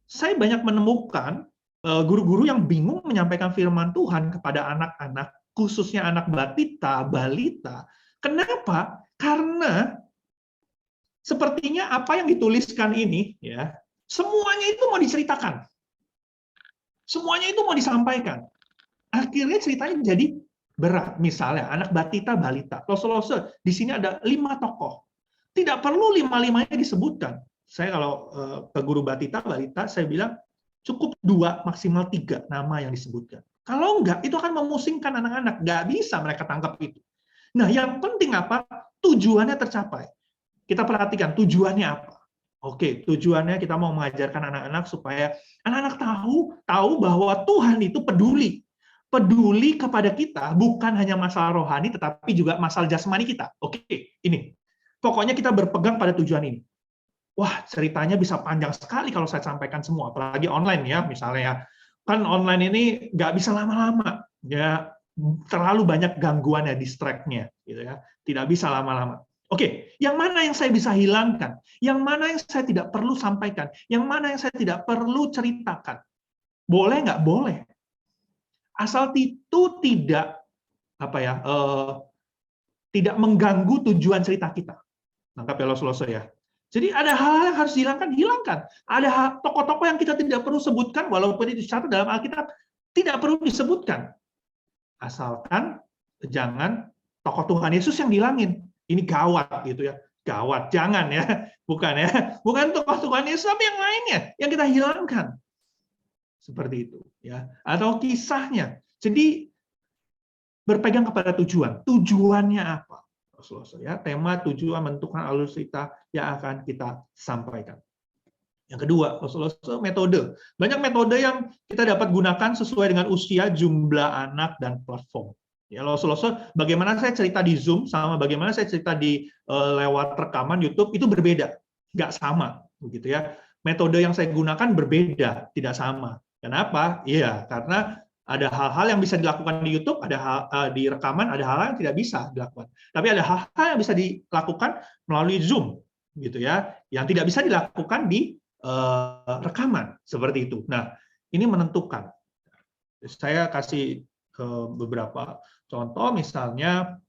Saya banyak menemukan guru-guru yang bingung menyampaikan firman Tuhan kepada anak-anak, khususnya anak balita. Kenapa? Karena sepertinya apa yang dituliskan ini, ya, semuanya itu mau diceritakan. Semuanya itu mau disampaikan. Akhirnya ceritanya jadi berat. Misalnya, anak balita. Di sini ada 5 tokoh. Tidak perlu 5-5-nya disebutkan. Saya kalau ke guru balita, saya bilang cukup 2, maksimal 3 nama yang disebutkan. Kalau enggak, itu akan memusingkan anak-anak. Nggak bisa mereka tangkap itu. Nah, yang penting apa? Tujuannya tercapai. Kita perhatikan tujuannya apa. Oke, tujuannya kita mau mengajarkan anak-anak supaya anak-anak tahu bahwa Tuhan itu peduli. Peduli kepada kita, bukan hanya masalah rohani, tetapi juga masalah jasmani kita. Oke, ini. Pokoknya kita berpegang pada tujuan ini. Wah, ceritanya bisa panjang sekali kalau saya sampaikan semua, apalagi online ya, misalnya ya. Kan online ini nggak bisa lama-lama. Ya, terlalu banyak gangguan ya, distract-nya. Gitu ya. Tidak bisa lama-lama. Oke, yang mana yang saya bisa hilangkan? Yang mana yang saya tidak perlu sampaikan? Yang mana yang saya tidak perlu ceritakan? Boleh nggak? Boleh. Asal itu tidak tidak mengganggu tujuan cerita kita. Nangkap ya, selesai ya. Jadi ada hal-hal yang harus hilangkan. Ada tokoh-tokoh yang kita tidak perlu sebutkan, walaupun itu dicatat dalam Alkitab, tidak perlu disebutkan. Asalkan jangan tokoh Tuhan Yesus yang dihilangin. Ini gawat gitu ya, gawat. Jangan ya, bukan tokoh Tuhan Yesus, tapi yang lainnya yang kita hilangkan. Seperti itu ya, atau kisahnya. Jadi berpegang kepada tujuan. Tujuannya apa? Lo-Soloso ya, tema, tujuan, menentukan alur cerita yang akan kita sampaikan. Yang kedua, Lo-Soloso metode. Banyak metode yang kita dapat gunakan sesuai dengan usia, jumlah anak, dan platform. Ya, Lo-Soloso, bagaimana saya cerita di Zoom sama bagaimana saya cerita di lewat rekaman YouTube itu berbeda, nggak sama, begitu ya. Metode yang saya gunakan berbeda, tidak sama. Kenapa? Iya, karena ada hal-hal yang bisa dilakukan di YouTube, ada hal di rekaman, ada hal-hal yang tidak bisa dilakukan. Tapi ada hal-hal yang bisa dilakukan melalui Zoom, gitu ya, yang tidak bisa dilakukan di rekaman seperti itu. Nah, ini menentukan. Saya kasih beberapa contoh, misalnya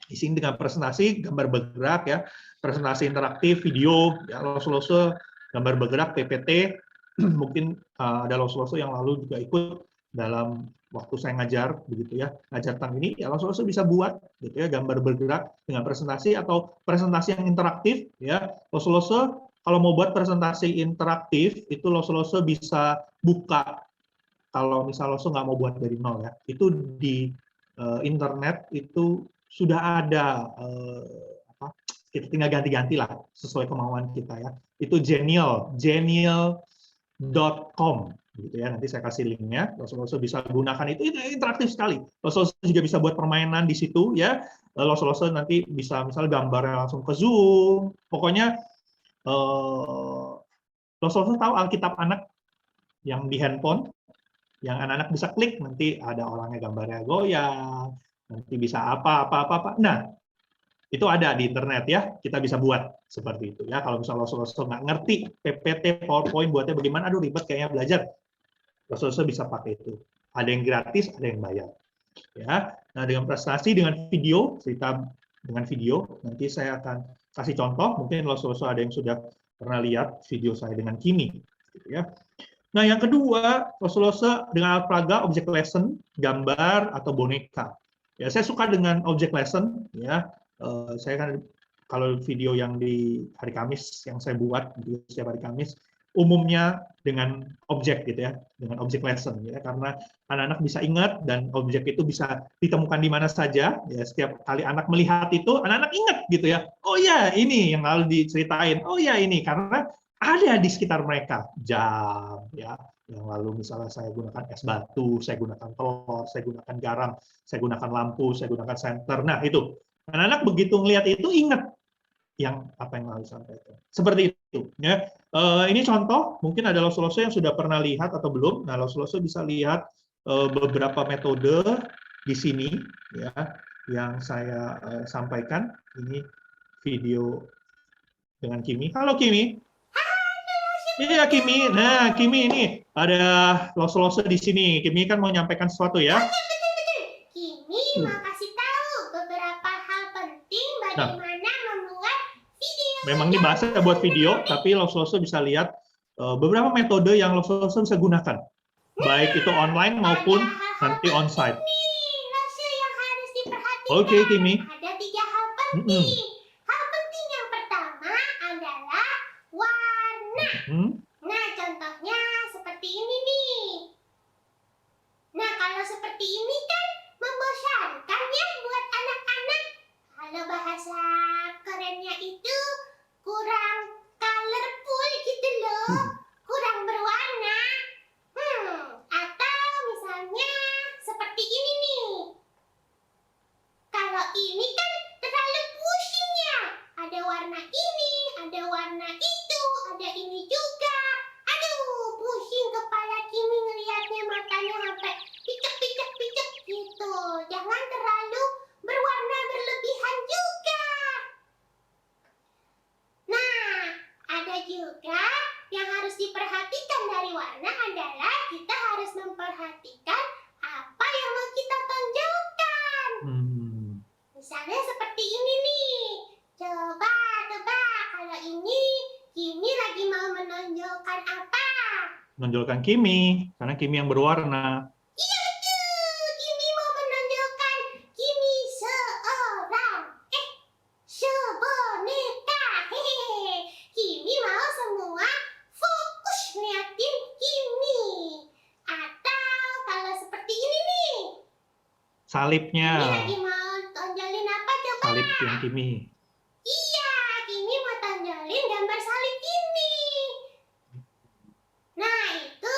di sini dengan presentasi gambar bergerak ya, presentasi interaktif, video, ya, Lo-Soloso gambar bergerak PPT. Mungkin ada Lo-Soloso yang lalu juga ikut dalam waktu saya ngajar begitu ya, ngajar tentang ini, ya Lo-Soloso bisa buat gitu ya, gambar bergerak dengan presentasi atau presentasi yang interaktif ya. Lo-Soloso kalau mau buat presentasi interaktif itu Lo-Soloso bisa buka, kalau misalnya Lo-Soloso nggak mau buat dari nol ya, itu di internet itu sudah ada kita tinggal ganti-ganti lah sesuai kemauan kita ya. Itu genial.com gitu ya, nanti saya kasih linknya. Lo-Soloso bisa gunakan itu interaktif sekali. Lo-Soloso juga bisa buat permainan di situ ya. Lo-Soloso nanti bisa misalnya gambarnya langsung ke Zoom. Pokoknya Lo-Soloso tahu Alkitab anak yang di handphone, yang anak-anak bisa klik, nanti ada orangnya gambarnya goyang, nanti bisa apa. Nah, itu ada di internet ya, kita bisa buat seperti itu ya. Kalau misalnya Lo-Soloso nggak ngerti PPT, PowerPoint buatnya bagaimana, aduh ribet kayaknya belajar, Lo-Soloso bisa pakai itu. Ada yang gratis, ada yang bayar. Ya, nah dengan prestasi, dengan video, cerita dengan video, nanti saya akan kasih contoh. Mungkin Lo-Soloso ada yang sudah pernah lihat video saya dengan Kimi, gitu ya. Nah yang kedua, Lo-Soloso dengan alat peraga, object lesson, gambar atau boneka. Ya, saya suka dengan object lesson ya. Saya kan kalau video yang di hari Kamis yang saya buat setiap hari Kamis umumnya dengan objek gitu ya, dengan object lesson ya, karena anak-anak bisa ingat dan objek itu bisa ditemukan di mana saja ya. Setiap kali anak melihat itu anak-anak ingat gitu ya, oh ya ini yang lalu diceritain, oh ya ini, karena ada di sekitar mereka. Jam ya, yang lalu misalnya saya gunakan es batu, saya gunakan telur, saya gunakan garam, saya gunakan lampu, saya gunakan senter. Nah itu anak-anak begitu ngelihat itu ingat yang apa yang lalu sampaikan. Seperti itu ya. Ini contoh, mungkin ada Lo-Soloso yang sudah pernah lihat atau belum. Nah, Lo-Soloso bisa lihat beberapa metode di sini ya yang saya sampaikan. Ini video dengan Kimi. Halo Kimi. Iya Kimi. Nah, Kimi ini ada Lo-Soloso di sini. Kimi kan mau menyampaikan sesuatu ya. Kimi mau kasih tahu beberapa hal penting bagaimana membuat video. Memang ini bahasa buat video, tapi Lo-Soloso bisa lihat beberapa metode yang Lo-Soloso bisa gunakan, baik itu online maupun nanti onsite. Lo-Soloso yang harus diperhatikan. Oke, Kimi. Ada 3 hal penting. Hal penting yang pertama adalah warna. Nah, contohnya seperti ini nih. Nah, kalau seperti ini kan membosankan ya buat anak-anak. Kalau bahasa kerennya itu kurang colorful gitu loh, kurang berwarna. Atau misalnya seperti ini nih. Kalau ini kan terlalu pusing ya. Ada warna ini, ada warna itu, ada ini juga. Aduh, pusing kepala Kimi ngelihatnya, matanya sampai picek gitu. Jangan terlalu berwarna berlebihan juga. Nah, ada juga yang harus diperhatikan dari warna adalah kita harus memperhatikan apa yang mau kita tonjolkan. Misalnya seperti ini nih. Coba kalau ini Kimi lagi mau menonjolkan apa? Menonjolkan Kimi, karena Kimi yang berwarna. Iya betul, Kimi mau menonjolkan Kimi seboneka. Hehehe. Kimi mau semua fokus liatin Kimi. Atau kalau seperti ini nih. Salibnya, Kimi lagi mau tonjolin apa coba? salib yang Kimi? Iya, Kimi mau tonjolin gambar salib ini. Nah, itu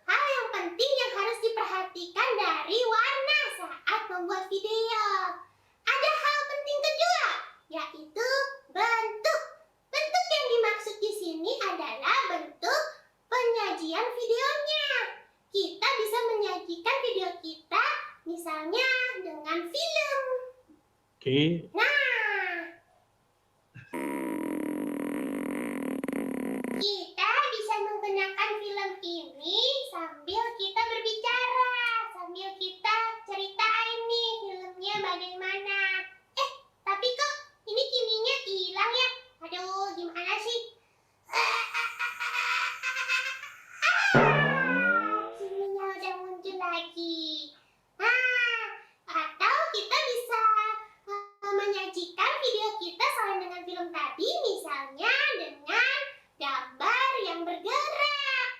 hal yang penting yang harus diperhatikan dari warna saat membuat video. Ada hal penting kedua, yaitu bentuk. Bentuk yang dimaksud di sini adalah bentuk penyajian videonya. Kita bisa menyajikan video kita misalnya dengan film. Oke. Nah, kita bisa menggunakan film ini sambil kita berbicara, sambil kita ceritain nih filmnya bagaimana. Tapi kok ini Kiminya hilang ya? Aduh, gimana sih? Kiminya udah muncul lagi. Nah, atau kita bisa menyajikan video kita sama dengan film tadi, misalnya dengan gambar yang bergerak.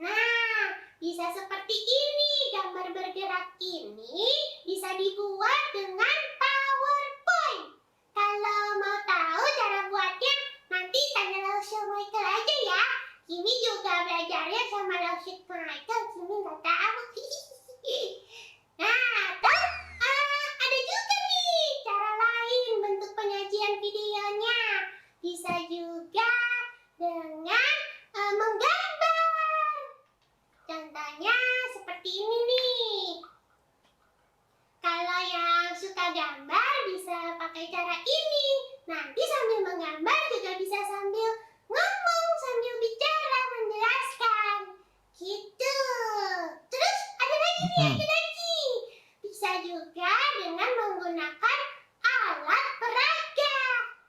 Nah, bisa seperti ini. Gambar bergerak ini bisa dibuat dengan PowerPoint. Kalau mau tahu cara buatnya, nanti tanya langsung Michael aja ya. Kimi juga belajarnya sama langsung Michael. Kimi nggak tahu. Nah, atau ada juga nih cara lain bentuk penyajian videonya. Bisa juga dengan menggambar. Contohnya seperti ini nih. Kalau yang suka gambar bisa pakai cara ini. Nanti sambil menggambar juga bisa sambil ngomong, sambil bicara, menjelaskan. Gitu. Terus ada lagi nih, ada lagi. Bisa juga dengan menggunakan alat peraga.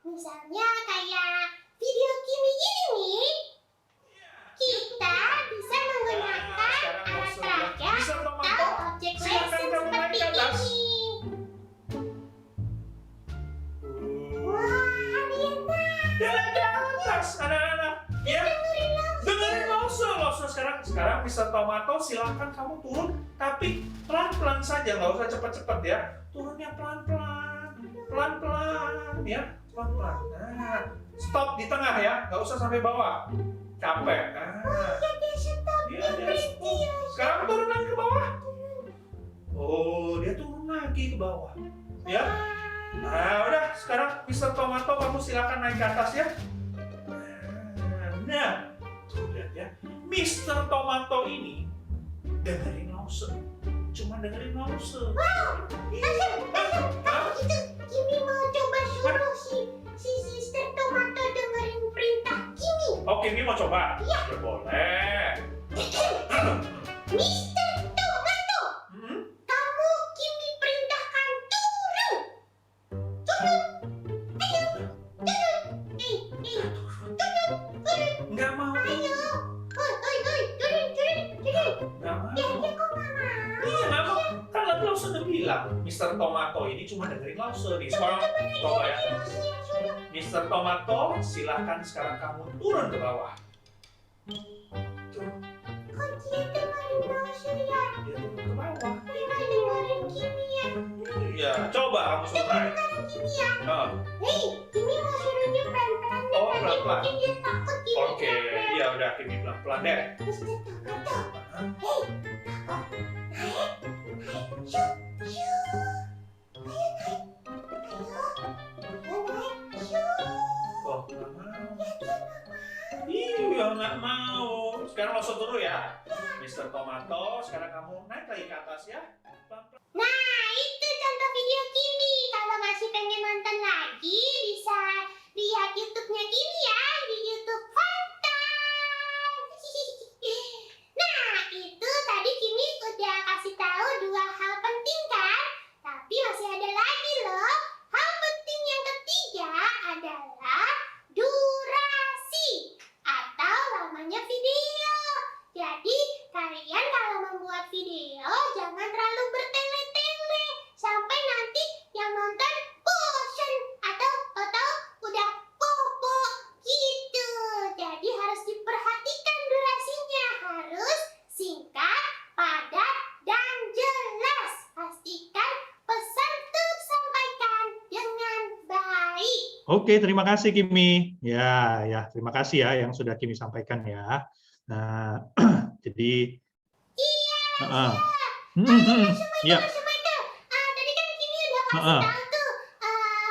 Misalnya kayak video Kimi ini nih. Kita bisa menggunakan alat peraga atau objek lesson seperti ini. Wah, lihat Jalan ke atas, anak-anak. Ya, dengerin Lause. Sekarang Mr. Tomato silakan kamu turun, tapi pelan-pelan saja, nggak usah cepat-cepat ya. Turunnya pelan-pelan, ya, pelan-pelan. Nah, stop di tengah ya, nggak usah sampai bawah. Capek. Dia sekarang turun lagi ke bawah. Oh, dia turun lagi ke bawah. Ya. Nah, udah. Sekarang Mr. Tomato, kamu silakan naik ke atas ya. Nah, tuh lihat ya. Mr. Tomato ini dengerin Lause. Cuma dengerin Lause. Wow, itu Kimi mau coba suruh si Sister Tomato dengerin perintah Kimi. Oh, Kimi mau coba? Iya. Ya, boleh. Mister Tomato, kamu Kimi perintahkan turun. Ayo, turun. Nggak mau. Ayo. Turun. Nggak mau. Ya, kok nggak mau? Iya, nggak mau. Kan tadi Lause udah bilang, Mr. Tomato ini cuma dengerin Lause. Nih, sekarang coba ya. Mr. Tomato, silahkan sekarang kamu turun ke bawah. Kok dia dengerin Lause ya? Dia turun ke bawah. Dia nggak dengerin Kimi ya? Iya, coba kamu suruh naik. Dengerin Kimi ya? Oh, Hei, Kimi mau suruhnya pelan-pelan. Oh, Nanti pelan-pelan. mungkin dia takut Kimi oke. capek. Iya, udah Kimi pelan-pelan deh. Mister Tomato, hei, naik, shoo. Ayo naik, shoo. Oh, nggak mau. Ya, dia nggak mau. Iya, nggak mau. Sekarang Lause dulu ya. Mr. Tomato, sekarang kamu naik lagi ke atas ya. Pelan-pelan. Nah, itu contoh video Kimi. Kalau masih pengen nonton lagi, bisa lihat YouTube-nya Kimi ya, di YouTube Fun. Nah, itu tadi Kimi udah kasih tahu 2 hal penting kan? Tapi masih ada lagi loh. Hal penting yang ketiga adalah durasi atau lamanya video. Jadi, kalian kalau membuat video jangan terlalu Oke, terima kasih Kimi. Ya, terima kasih ya yang sudah Kimi sampaikan ya. Nah, jadi ya. Mas Michael, tadi kan Kimi udah kasih tahu tuh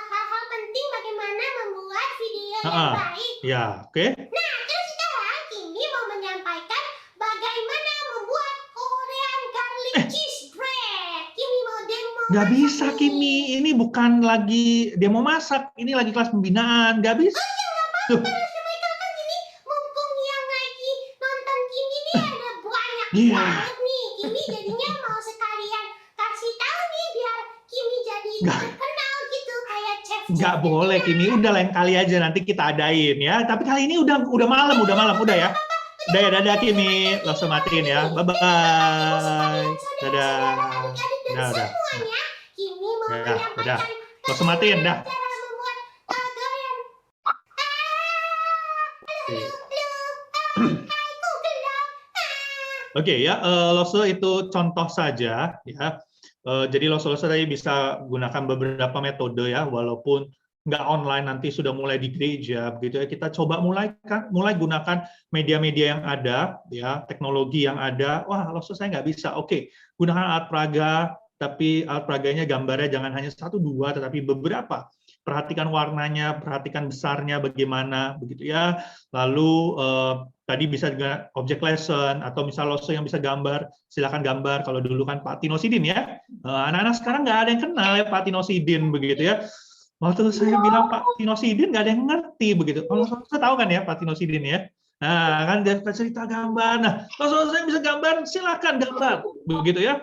hal-hal penting bagaimana membuat video yang baik. Ya, oke. Nah, terus sekarang Kimi mau menyampaikan bagaimana membuat Korean garlic cheese bread. Kimi mau demo. Nggak bisa Kimi, ini bukan lagi demo masak, ini lagi kelas pembinaan, nggak bisa. Oh iya, nggak apa-apa Mas Michael, kan ini mumpung yang lagi nonton Kimi nih ada banyak banget nih. Kimi jadinya mau sekalian kasih tahu nih biar Kimi jadi terkenal gitu kayak chef. Nggak boleh Kimi, udah lain kali aja nanti kita adain ya. Tapi kali ini udah malam udah ya. Udah ya, dadah Kimi, langsung matiin ya. Bye bye. Dadah. Dadah. Kimi mau menyampaikan langsung matiin dah. cara membuat gorengan. Oke ya, Lose itu contoh saja ya. Jadi Lose tadi bisa gunakan beberapa metode ya, walaupun nggak online nanti sudah mulai di gereja begitu ya. Kita coba mulai gunakan media-media yang ada ya, teknologi yang ada. Wah, Lose saya nggak bisa. Oke, gunakan alat peraga, tapi alat peraganya gambarnya jangan hanya 1, 2, tetapi beberapa. Perhatikan warnanya, perhatikan besarnya bagaimana begitu ya. Lalu tadi bisa dengan object lesson atau misal Lose yang bisa gambar, silakan gambar. Kalau dulu kan Pak Tino Sidin ya. Anak-anak sekarang nggak ada yang kenal ya Pak Tino Sidin begitu ya. Waktu saya bilang Pak Tino Sidin nggak ada yang ngerti begitu. Kalau Lose tahu kan ya Pak Tino Sidin ya. Nah, kan dia cerita gambar. Nah, kalau saya bisa gambar, silakan gambar begitu ya.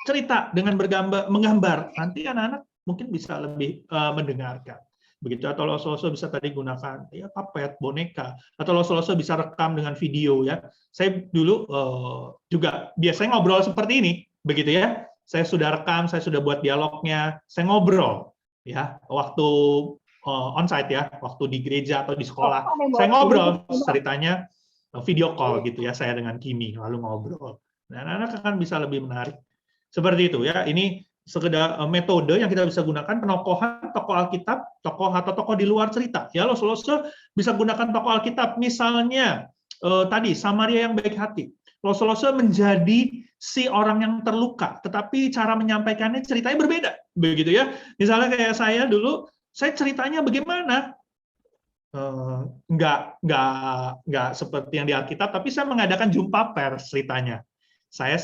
Cerita dengan menggambar. Nanti anak-anak mungkin bisa lebih mendengarkan begitu. Atau Lose bisa tadi gunakan ya puppet, boneka, atau Lose bisa rekam dengan video ya. Saya dulu juga biasanya ngobrol seperti ini begitu ya. Saya sudah rekam, saya sudah buat dialognya, saya ngobrol ya waktu onsite ya, waktu di gereja atau di sekolah. Saya ngobrol ceritanya video call gitu ya, saya dengan Kimi lalu ngobrol. Dan anak-anak akan bisa lebih menarik. Seperti itu ya. Ini sekedar metode yang kita bisa gunakan, penokohan tokoh Alkitab, tokoh atau tokoh di luar cerita. Ya, Lose bisa gunakan tokoh Alkitab, misalnya tadi Samaria yang baik hati. Lose menjadi si orang yang terluka, tetapi cara menyampaikannya ceritanya berbeda, begitu ya. Misalnya kayak saya dulu, saya ceritanya bagaimana? Nggak seperti yang di Alkitab, tapi saya mengadakan jumpa pers ceritanya. Saya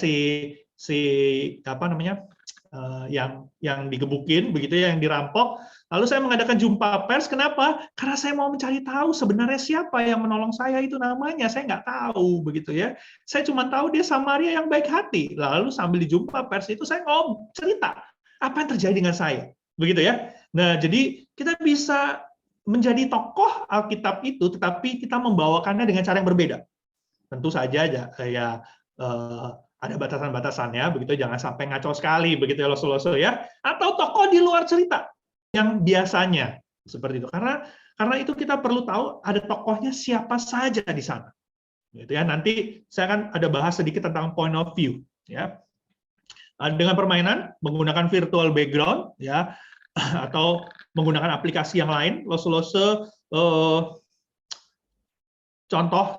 yang digebukin begitu ya, yang dirampok, lalu saya mengadakan jumpa pers. Kenapa? Karena saya mau mencari tahu sebenarnya siapa yang menolong saya, itu namanya saya nggak tahu begitu ya. Saya cuma tahu dia Samaria yang baik hati. Lalu sambil dijumpa pers itu saya cerita apa yang terjadi dengan saya begitu ya. Nah, jadi kita bisa menjadi tokoh Alkitab itu, tetapi kita membawakannya dengan cara yang berbeda. Tentu saja ya ada batasan-batasannya, begitu, jangan sampai ngaco sekali begitu ya Lose ya. Atau tokoh di luar cerita yang biasanya seperti itu. Karena itu kita perlu tahu ada tokohnya siapa saja di sana. Gitu ya. Nanti saya akan ada bahas sedikit tentang point of view ya. Dengan permainan menggunakan virtual background ya, atau menggunakan aplikasi yang lain. Lose contoh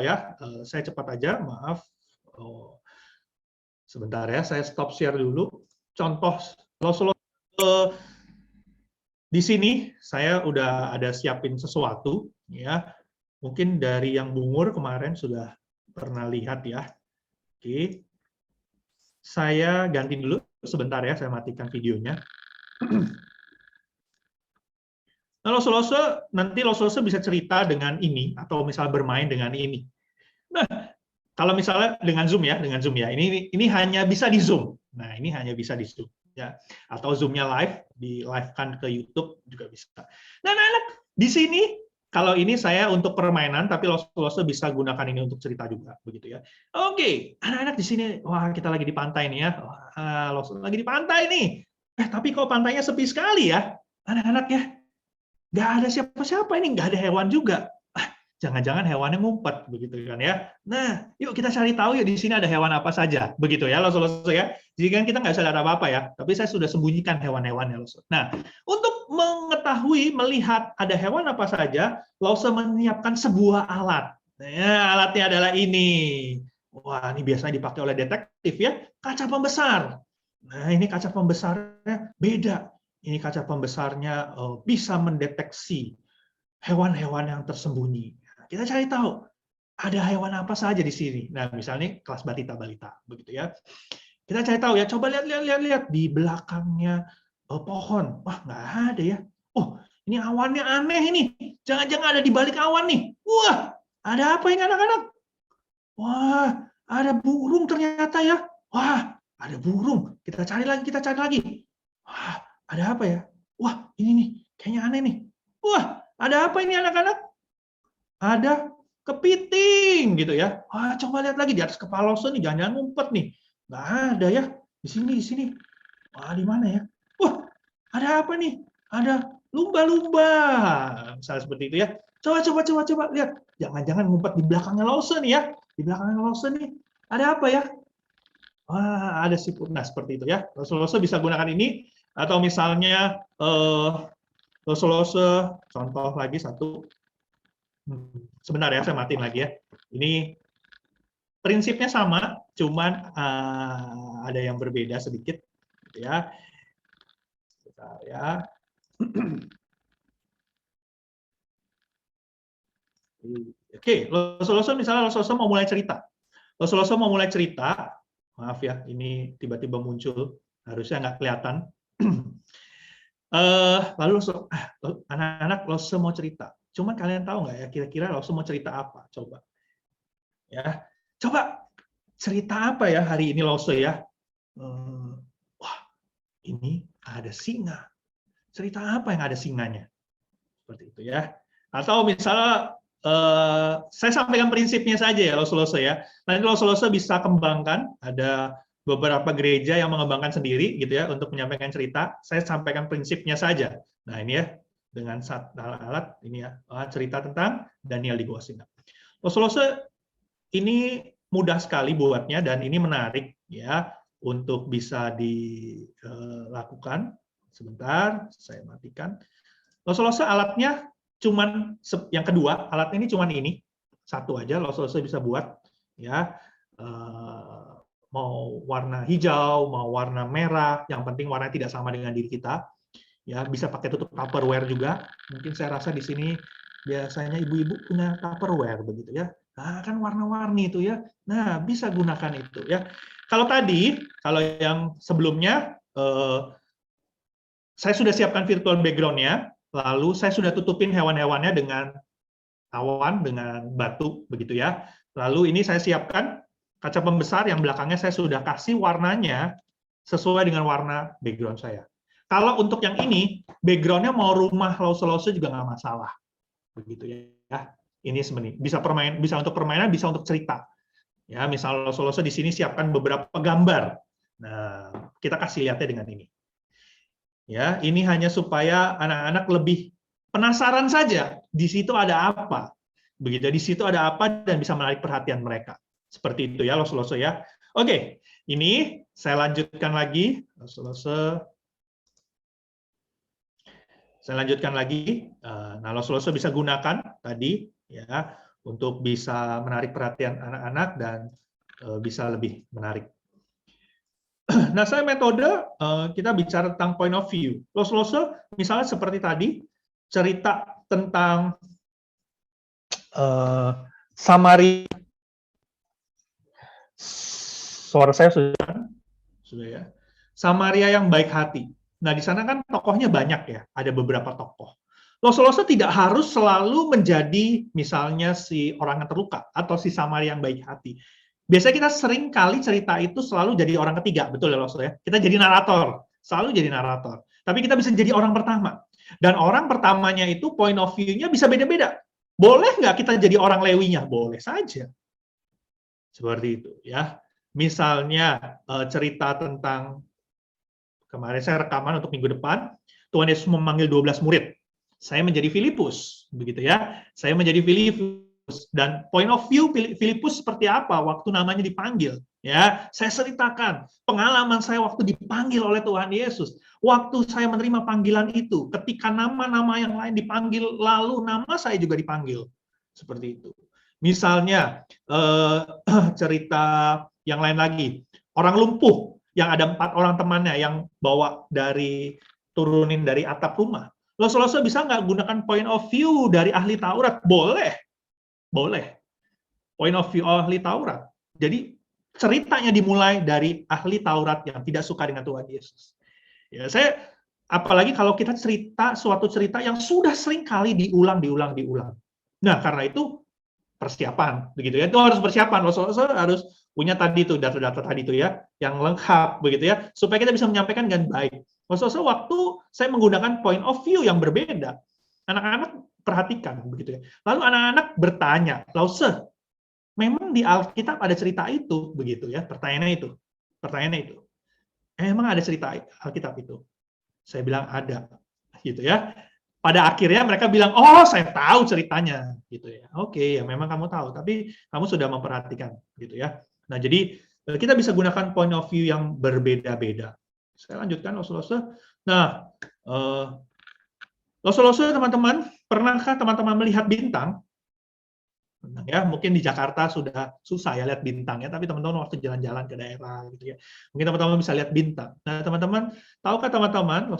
ya. Saya cepat aja, maaf. Sebentar ya, saya stop share dulu. Contoh Lose di sini saya udah ada siapin sesuatu ya. Mungkin dari yang Bungur kemarin sudah pernah lihat ya. Oke. Saya ganti dulu sebentar ya, saya matikan videonya. Nah, nanti Lose bisa cerita dengan ini atau misal bermain dengan ini. Nah, kalau misalnya dengan Zoom ya, ini hanya bisa di Zoom. Nah, ini hanya bisa di Zoom ya. Atau Zoom-nya di live-kan ke YouTube juga bisa. Nah, anak-anak di sini kalau ini saya untuk permainan, tapi Lose bisa gunakan ini untuk cerita juga begitu ya. Oke, anak-anak di sini, wah kita lagi di pantai nih ya. Wah, Lose lagi di pantai nih. Tapi kok pantainya sepi sekali ya, anak-anak ya. Nggak ada siapa-siapa ini, nggak ada hewan juga. Jangan-jangan hewannya ngumpet begitu kan ya. Nah, yuk kita cari tahu ya di sini ada hewan apa saja begitu ya Lose ya. Jadi kan kita nggak bisa lihat apa-apa ya, tapi saya sudah sembunyikan hewan-hewannya Lose. Nah, untuk mengetahui, melihat ada hewan apa saja, Lause menyiapkan sebuah alat. Nah, alatnya adalah ini. Wah, ini biasanya dipakai oleh detektif ya, kaca pembesar. Nah, ini kaca pembesarnya beda. Ini kaca pembesarnya bisa mendeteksi hewan-hewan yang tersembunyi. Kita cari tahu, ada hewan apa saja di sini. Nah, misalnya kelas balita, begitu ya. Kita cari tahu ya, coba lihat di belakangnya pohon. Wah, nggak ada ya. Oh, ini awannya aneh ini. Jangan-jangan ada di balik awan nih. Wah, ada apa ini anak-anak? Wah, ada burung ternyata ya. Wah, ada burung. Kita cari lagi. Wah, ada apa ya? Wah, ini nih, kayaknya aneh nih. Wah, ada apa ini anak-anak? Ada kepiting gitu ya. Wah, coba lihat lagi di atas kepala Lause nih, jangan-jangan ngumpet nih. Nggak ada ya. Di sini. Wah, di mana ya? Wah, ada apa nih? Ada lumba-lumba. Misalnya seperti itu ya. Coba lihat. Jangan-jangan ngumpet di belakangnya Lause nih ya. Di belakangnya Lause nih. Ada apa ya? Wah, ada siput. Nah, seperti itu ya. Lause bisa gunakan ini. Atau misalnya Lause, contoh lagi satu. Sebentar ya, saya matiin lagi ya. Ini prinsipnya sama, cuman ada yang berbeda sedikit. Ya. Bentar ya. Oke, Lause misalnya Lause mau mulai cerita. Lause mau mulai cerita, maaf ya, ini tiba-tiba muncul, harusnya nggak kelihatan. Lalu anak-anak Lause mau cerita. Cuma kalian tahu nggak ya, kira-kira Lause mau cerita apa? Coba. Ya, coba cerita apa ya hari ini Lause ya? Wah, ini ada singa. Cerita apa yang ada singanya? Seperti itu ya. Atau misalnya saya sampaikan prinsipnya saja ya Lause ya. Nanti Lause bisa kembangkan, ada beberapa gereja yang mengembangkan sendiri gitu ya untuk menyampaikan cerita. Saya sampaikan prinsipnya saja. Nah, ini ya dengan alat ini ya, cerita tentang Daniel di Gua Singa. Lause ini mudah sekali buatnya dan ini menarik ya untuk bisa dilakukan. Sebentar, saya matikan. Lause alatnya cuman yang kedua, alat ini cuman ini satu aja. Lause bisa buat ya, mau warna hijau, mau warna merah, yang penting warna tidak sama dengan diri kita. Ya, bisa pakai tutup Tupperware juga. Mungkin saya rasa di sini biasanya ibu-ibu punya Tupperware begitu ya. Nah, kan warna-warni itu ya. Nah, bisa gunakan itu ya. Kalau yang sebelumnya saya sudah siapkan virtual background-nya, lalu saya sudah tutupin hewan-hewannya dengan awan, dengan batu begitu ya. Lalu ini saya siapkan kaca pembesar yang belakangnya saya sudah kasih warnanya sesuai dengan warna background saya. Kalau untuk yang ini, background-nya mau rumah Lause juga nggak masalah. Begitu ya. Ini sebenarnya bisa untuk permainan, bisa untuk cerita. Ya, misal Lause di sini siapkan beberapa gambar. Nah, kita kasih lihatnya dengan ini. Ya, ini hanya supaya anak-anak lebih penasaran saja. Di situ ada apa? Begitu, di situ ada apa dan bisa menarik perhatian mereka. Seperti itu ya, Lause ya. Oke, ini saya lanjutkan lagi. Saya lanjutkan lagi. Nah, Lause bisa gunakan tadi ya untuk bisa menarik perhatian anak-anak dan bisa lebih menarik. Nah, saya metode kita bicara tentang point of view. Lause misalnya seperti tadi cerita tentang Samaria. Suara saya sudah ya. Samaria yang baik hati. Nah, di sana kan tokohnya banyak ya, ada beberapa tokoh. Lause tidak harus selalu menjadi misalnya si orang yang terluka atau si Samaria yang baik hati. Biasanya kita sering kali cerita itu selalu jadi orang ketiga, betul ya Lause ya? Kita jadi narator, selalu jadi narator. Tapi kita bisa jadi orang pertama. Dan orang pertamanya itu point of view-nya bisa beda-beda. Boleh nggak kita jadi orang Lewinya? Boleh saja. Seperti itu ya. Misalnya cerita tentang kemarin saya rekaman untuk minggu depan, Tuhan Yesus memanggil 12 murid. Saya menjadi Filipus, begitu ya. Saya menjadi Filipus dan point of view Filipus seperti apa waktu namanya dipanggil. Ya, saya ceritakan pengalaman saya waktu dipanggil oleh Tuhan Yesus. Waktu saya menerima panggilan itu, ketika nama-nama yang lain dipanggil, lalu nama saya juga dipanggil. Seperti itu. Misalnya, cerita yang lain lagi. Orang lumpuh, yang ada 4 orang temannya yang bawa turunin dari atap rumah. Lo bisa nggak gunakan point of view dari ahli Taurat? Boleh. Boleh. Point of view ahli Taurat. Jadi, ceritanya dimulai dari ahli Taurat yang tidak suka dengan Tuhan Yesus. Ya, apalagi kalau kita suatu cerita yang sudah sering kali diulang. Nah, karena itu persiapan, begitu ya. Itu harus persiapan. Lo harus punya tadi tuh data-data tadi tuh ya, yang lengkap, begitu ya, supaya kita bisa menyampaikan dengan baik. Lo waktu saya menggunakan point of view yang berbeda, anak-anak perhatikan, begitu ya. Lalu anak-anak bertanya, "Lause, memang di Alkitab ada cerita itu," begitu ya, pertanyaannya itu. Emang ada cerita Alkitab itu? Saya bilang ada, gitu ya. Pada akhirnya mereka bilang, "Oh, saya tahu ceritanya," gitu ya. Oke, ya memang kamu tahu, tapi kamu sudah memperhatikan, gitu ya. Nah, jadi kita bisa gunakan point of view yang berbeda-beda. Saya lanjutkan, Lose. Nah, Lose, teman-teman, pernahkah teman-teman melihat bintang? Ya, mungkin di Jakarta sudah susah ya lihat bintang ya, tapi teman-teman waktu jalan-jalan ke daerah gitu ya, mungkin teman-teman bisa lihat bintang. Nah, teman-teman, tahukah teman-teman,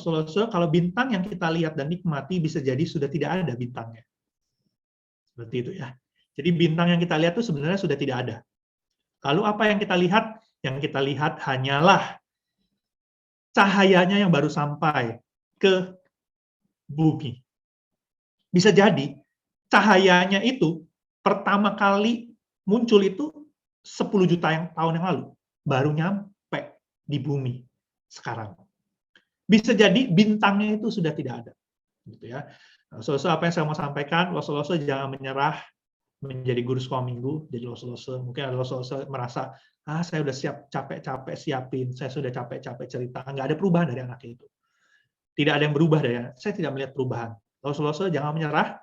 kalau bintang yang kita lihat dan nikmati bisa jadi sudah tidak ada bintangnya. Seperti itu ya. Jadi bintang yang kita lihat itu sebenarnya sudah tidak ada. Lalu apa yang kita lihat? Yang kita lihat hanyalah cahayanya yang baru sampai ke bumi. Bisa jadi cahayanya itu pertama kali muncul itu 10 juta tahun yang lalu, baru nyampe di bumi sekarang. Bisa jadi bintangnya itu sudah tidak ada, gitu ya. Apa yang saya mau sampaikan, Lose jangan menyerah menjadi guru sekolah minggu. Jadi Lose mungkin ada Lose merasa, saya udah capek-capek siapin, saya sudah capek-capek cerita, nggak ada perubahan dari anak itu. Tidak ada yang berubah dari anak. Saya tidak melihat perubahan. Lose jangan menyerah.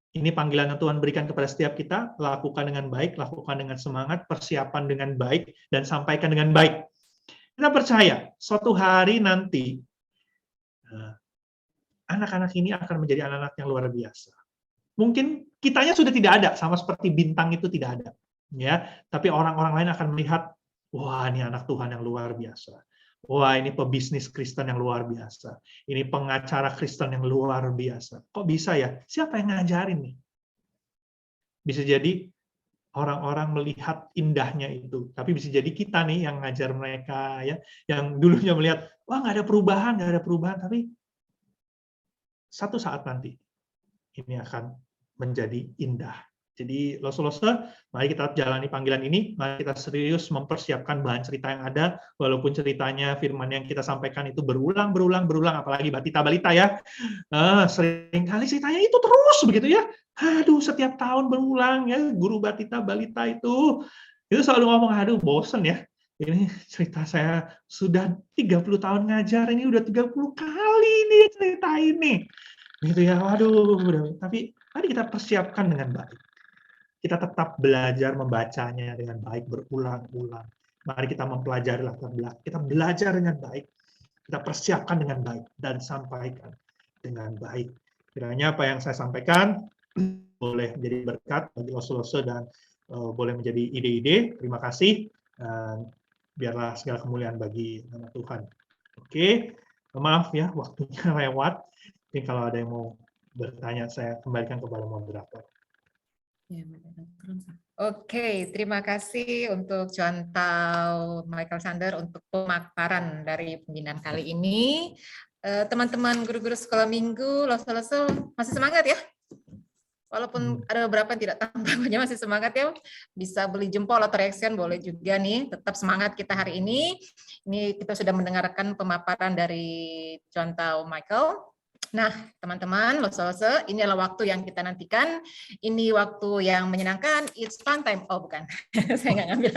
Ini panggilan yang Tuhan berikan kepada setiap kita, lakukan dengan baik, lakukan dengan semangat, persiapan dengan baik, dan sampaikan dengan baik. Kita percaya, suatu hari nanti, anak-anak ini akan menjadi anak-anak yang luar biasa. Mungkin kitanya sudah tidak ada, sama seperti bintang itu tidak ada. Ya, tapi orang-orang lain akan melihat, wah ini anak Tuhan yang luar biasa. Wah, ini pebisnis Kristen yang luar biasa. Ini pengacara Kristen yang luar biasa. Kok bisa ya? Siapa yang ngajarin nih? Bisa jadi orang-orang melihat indahnya itu. Tapi bisa jadi kita nih yang ngajar mereka, ya, yang dulunya melihat, wah nggak ada perubahan. Tapi satu saat nanti ini akan menjadi indah. Jadi Lose, mari kita jalani panggilan ini, mari kita serius mempersiapkan bahan cerita yang ada, walaupun ceritanya, firman yang kita sampaikan itu berulang, apalagi Batita-Balita ya. Seringkali ceritanya itu terus begitu ya. Aduh, setiap tahun berulang ya, guru Batita-Balita itu selalu ngomong, aduh bosen ya. Ini cerita saya sudah 30 tahun ngajar, ini udah 30 kali nih cerita ini. Gitu ya, waduh. Tapi mari kita persiapkan dengan baik. Kita tetap belajar membacanya dengan baik berulang-ulang. Mari kita mempelajari latar belakang. Kita belajar dengan baik. Kita persiapkan dengan baik dan sampaikan dengan baik. Kiranya apa yang saya sampaikan boleh menjadi berkat bagi Lose dan boleh menjadi ide-ide. Terima kasih. Dan biarlah segala kemuliaan bagi nama Tuhan. Oke, maaf ya waktunya lewat. Mungkin kalau ada yang mau bertanya saya kembalikan kepada moderator. Oke, terima kasih untuk contoh Michael Sander untuk pemaparan dari pembinaan kali ini. Teman-teman guru-guru sekolah minggu, Lose masih semangat ya? Walaupun ada beberapa yang tidak tampaknya masih semangat ya, bisa beli jempol atau reaction boleh juga nih, tetap semangat kita hari ini. Ini kita sudah mendengarkan pemaparan dari contoh Michael. Nah, teman-teman, Lose, ini adalah waktu yang kita nantikan. Ini waktu yang menyenangkan. It's fun time. Oh, bukan. Saya nggak ngambil.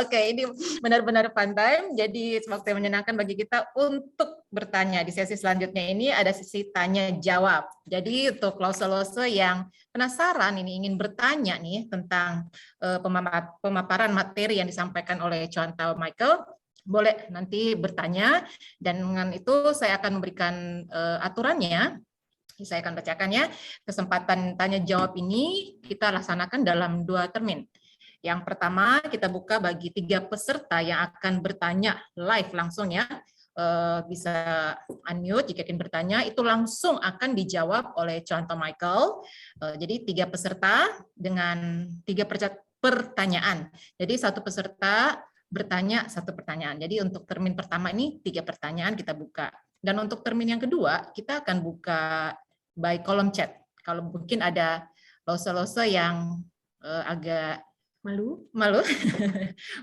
Oke, ini benar-benar fun time. Jadi, waktu yang menyenangkan bagi kita untuk bertanya. Di sesi selanjutnya ini ada sesi tanya jawab. Jadi untuk lose-lose yang penasaran ini ingin bertanya nih tentang pemaparan materi yang disampaikan oleh Contoh Michael, boleh nanti bertanya, dan dengan itu saya akan memberikan aturannya. Saya akan bacakannya. Kesempatan tanya jawab ini kita laksanakan dalam 2 termin. Yang pertama, kita buka bagi 3 peserta yang akan bertanya live langsung ya. Bisa unmute jika ingin bertanya, itu langsung akan dijawab oleh Contoh Michael. Jadi 3 peserta dengan 3 pertanyaan. Jadi 1 peserta bertanya 1 pertanyaan. Jadi untuk termin pertama ini 3 pertanyaan kita buka. Dan untuk termin yang kedua, kita akan buka by kolom chat. Kalau mungkin ada lose-lose yang agak malu,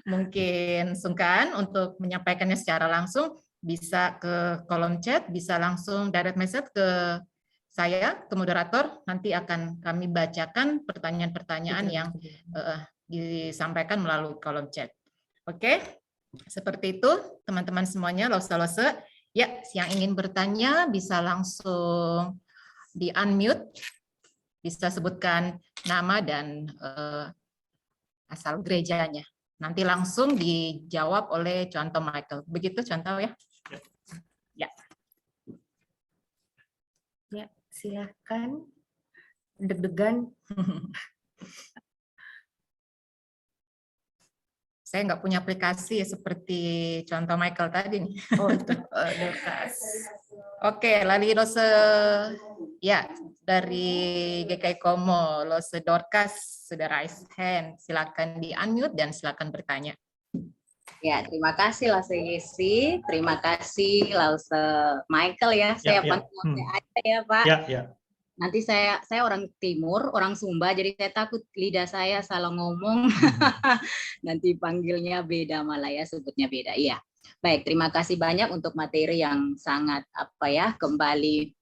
mungkin sungkan untuk menyampaikannya secara langsung, bisa ke kolom chat, bisa langsung direct message ke saya, ke moderator, nanti akan kami bacakan pertanyaan-pertanyaan yang disampaikan melalui kolom chat. Oke, seperti itu teman-teman semuanya, lose-lose. Ya, yang ingin bertanya bisa langsung di unmute, bisa sebutkan nama dan asal gerejanya. Nanti langsung dijawab oleh Contoh Michael. Begitu Contoh ya? Ya. Ya, silakan. Deg-degan. Saya nggak punya aplikasi seperti Contoh Michael tadi nih. Oh itu Dorcas. Oke, lalu lose ya dari GKI Komo, lose Dorcas sudah raise hand. Silakan di unmute dan silakan bertanya. Ya, terima kasih Lause Yesi, terima kasih Lause Michael ya. Saya panggil aja ya Pak. Ya. Nanti saya orang Timur, orang Sumba, jadi saya takut lidah saya salah ngomong. Nanti panggilnya beda malah ya, sebutnya beda. Iya. Baik, terima kasih banyak untuk materi yang sangat kembali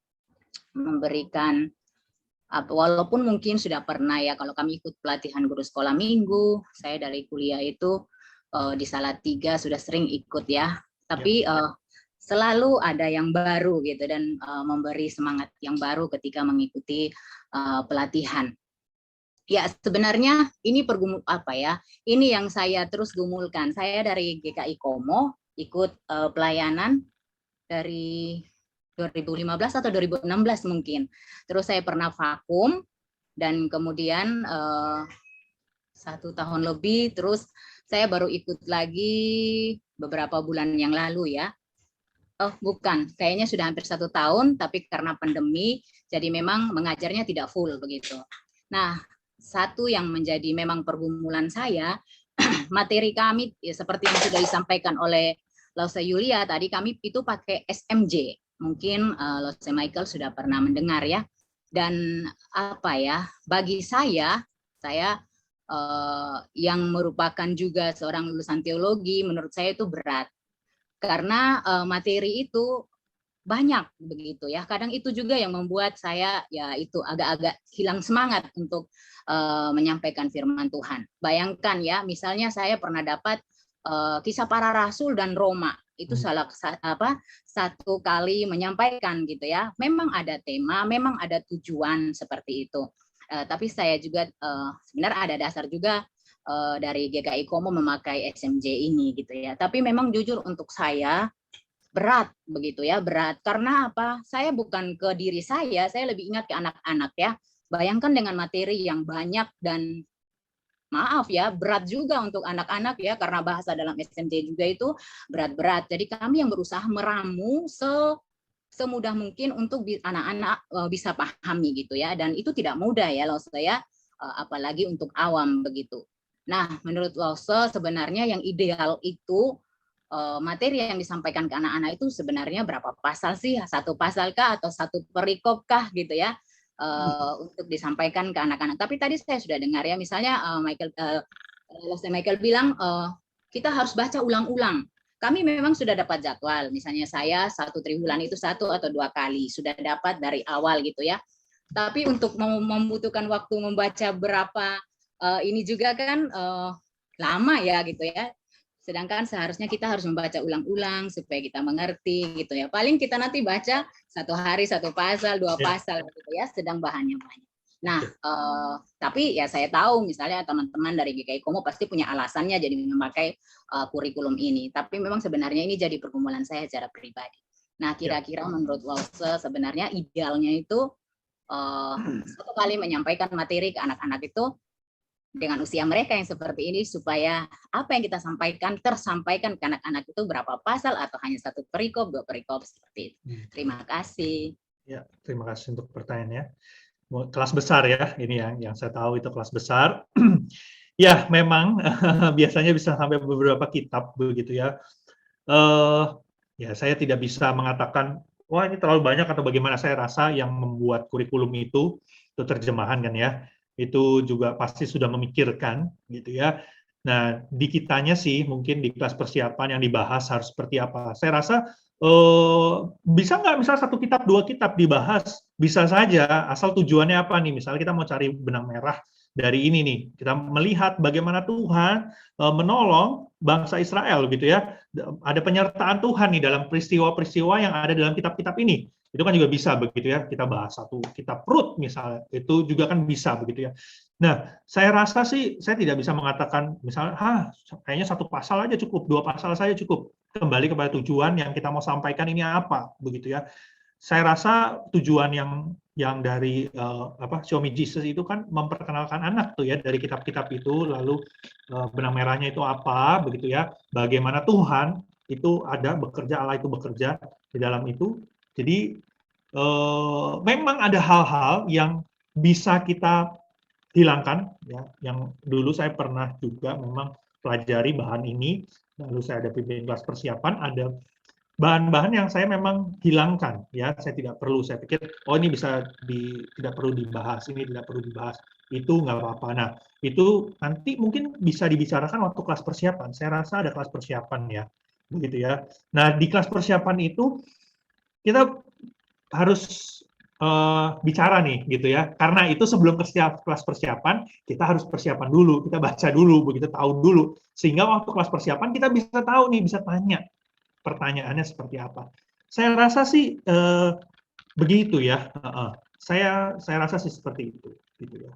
memberikan walaupun mungkin sudah pernah ya, kalau kami ikut pelatihan guru sekolah minggu, saya dari kuliah itu di Salatiga sudah sering ikut ya. Tapi selalu ada yang baru gitu dan memberi semangat yang baru ketika mengikuti pelatihan. Ya, sebenarnya ini ini yang saya terus gumulkan. Saya dari GKI Komo ikut pelayanan dari 2015 atau 2016 mungkin. Terus saya pernah vakum dan kemudian 1 tahun lebih, terus saya baru ikut lagi beberapa bulan yang lalu ya. Oh bukan, kayaknya sudah hampir 1 tahun, tapi karena pandemi, jadi memang mengajarnya tidak full begitu. Nah, satu yang menjadi memang pergumulan saya, materi kami ya, seperti yang sudah disampaikan oleh Lause Yulia tadi, kami itu pakai SMJ. Mungkin Lause Michael sudah pernah mendengar ya. Dan bagi saya yang merupakan juga seorang lulusan teologi, menurut saya itu berat. Karena materi itu banyak begitu ya. Kadang itu juga yang membuat saya ya itu agak-agak hilang semangat untuk menyampaikan firman Tuhan. Bayangkan ya, misalnya saya pernah dapat kisah para rasul dan Roma. Itu satu kali menyampaikan gitu ya. Memang ada tema, memang ada tujuan seperti itu. Tapi saya juga sebenarnya ada dasar juga dari GKI Komo memakai SMJ ini gitu ya. Tapi memang jujur untuk saya berat begitu ya, berat karena saya bukan ke diri saya lebih ingat ke anak-anak ya. Bayangkan dengan materi yang banyak dan maaf ya, berat juga untuk anak-anak ya, karena bahasa dalam SMJ juga itu berat-berat. Jadi kami yang berusaha meramu semudah mungkin untuk anak-anak bisa pahami gitu ya, dan itu tidak mudah ya Lause ya, apalagi untuk awam begitu. Nah, menurut Lause sebenarnya yang ideal itu materi yang disampaikan ke anak-anak itu sebenarnya berapa pasal sih? 1 pasal kah atau 1 perikop kah gitu ya, untuk disampaikan ke anak-anak. Tapi tadi saya sudah dengar ya, misalnya Lause Michael bilang kita harus baca ulang-ulang. Kami memang sudah dapat jadwal, misalnya saya 1 triwulan itu 1 atau 2 kali sudah dapat dari awal gitu ya. Tapi untuk membutuhkan waktu membaca berapa ini juga kan lama ya gitu ya. Sedangkan seharusnya kita harus membaca ulang-ulang supaya kita mengerti gitu ya. Paling kita nanti baca 1 hari 1 pasal, 2 pasal gitu ya, sedang bahannya banyak. Nah, tapi ya saya tahu misalnya teman-teman dari GKI Komo pasti punya alasannya jadi memakai kurikulum ini. Tapi memang sebenarnya ini jadi pergumulan saya secara pribadi. Nah, kira-kira menurut Lause sebenarnya idealnya itu satu kali menyampaikan materi ke anak-anak itu dengan usia mereka yang seperti ini supaya apa yang kita sampaikan tersampaikan ke anak-anak itu berapa pasal atau hanya 1 perikop, 2 perikop seperti itu. Terima kasih. Ya, terima kasih untuk pertanyaannya. Kelas besar ya, ini yang saya tahu itu kelas besar. Ya, memang biasanya bisa sampai beberapa kitab begitu ya. Ya, saya tidak bisa mengatakan, wah ini terlalu banyak atau bagaimana. Saya rasa yang membuat kurikulum itu terjemahan kan ya, itu juga pasti sudah memikirkan gitu ya. Nah, di kitanya sih mungkin di kelas persiapan yang dibahas harus seperti apa. Saya rasa bisa nggak misalnya 1 kitab, 2 kitab dibahas, bisa saja asal tujuannya apa nih. Misalnya kita mau cari benang merah dari ini nih, kita melihat bagaimana Tuhan menolong bangsa Israel gitu ya. Ada penyertaan Tuhan nih dalam peristiwa-peristiwa yang ada dalam kitab-kitab ini. Itu kan juga bisa begitu ya, kita bahas 1 kitab Rut misalnya, itu juga kan bisa begitu ya. Nah, saya rasa sih, saya tidak bisa mengatakan misalnya, kayaknya 1 pasal aja cukup, 2 pasal saja cukup. Kembali kepada tujuan yang kita mau sampaikan ini apa, begitu ya. Saya rasa tujuan yang dari Show Me Jesus itu kan memperkenalkan anak tuh ya dari kitab-kitab itu, lalu benang merahnya itu apa, begitu ya. Bagaimana Tuhan itu ada bekerja, Allah itu bekerja di dalam itu. Jadi memang ada hal-hal yang bisa kita hilangkan ya. Yang dulu saya pernah juga memang pelajari bahan ini, lalu saya ada pimpin kelas persiapan, ada bahan-bahan yang saya memang hilangkan ya. Saya tidak perlu, saya pikir oh ini bisa tidak perlu dibahas, ini tidak perlu dibahas, itu nggak apa-apa. Nah, itu nanti mungkin bisa dibicarakan waktu kelas persiapan. Saya rasa ada kelas persiapan ya, begitu ya. Nah, di kelas persiapan itu kita harus bicara nih gitu ya, karena itu sebelum kelas persiapan kita harus persiapan dulu, kita baca dulu, begitu tahu dulu, sehingga waktu kelas persiapan kita bisa tahu nih, bisa tanya pertanyaannya seperti apa. Saya rasa sih begitu ya, saya rasa sih seperti itu gitu ya.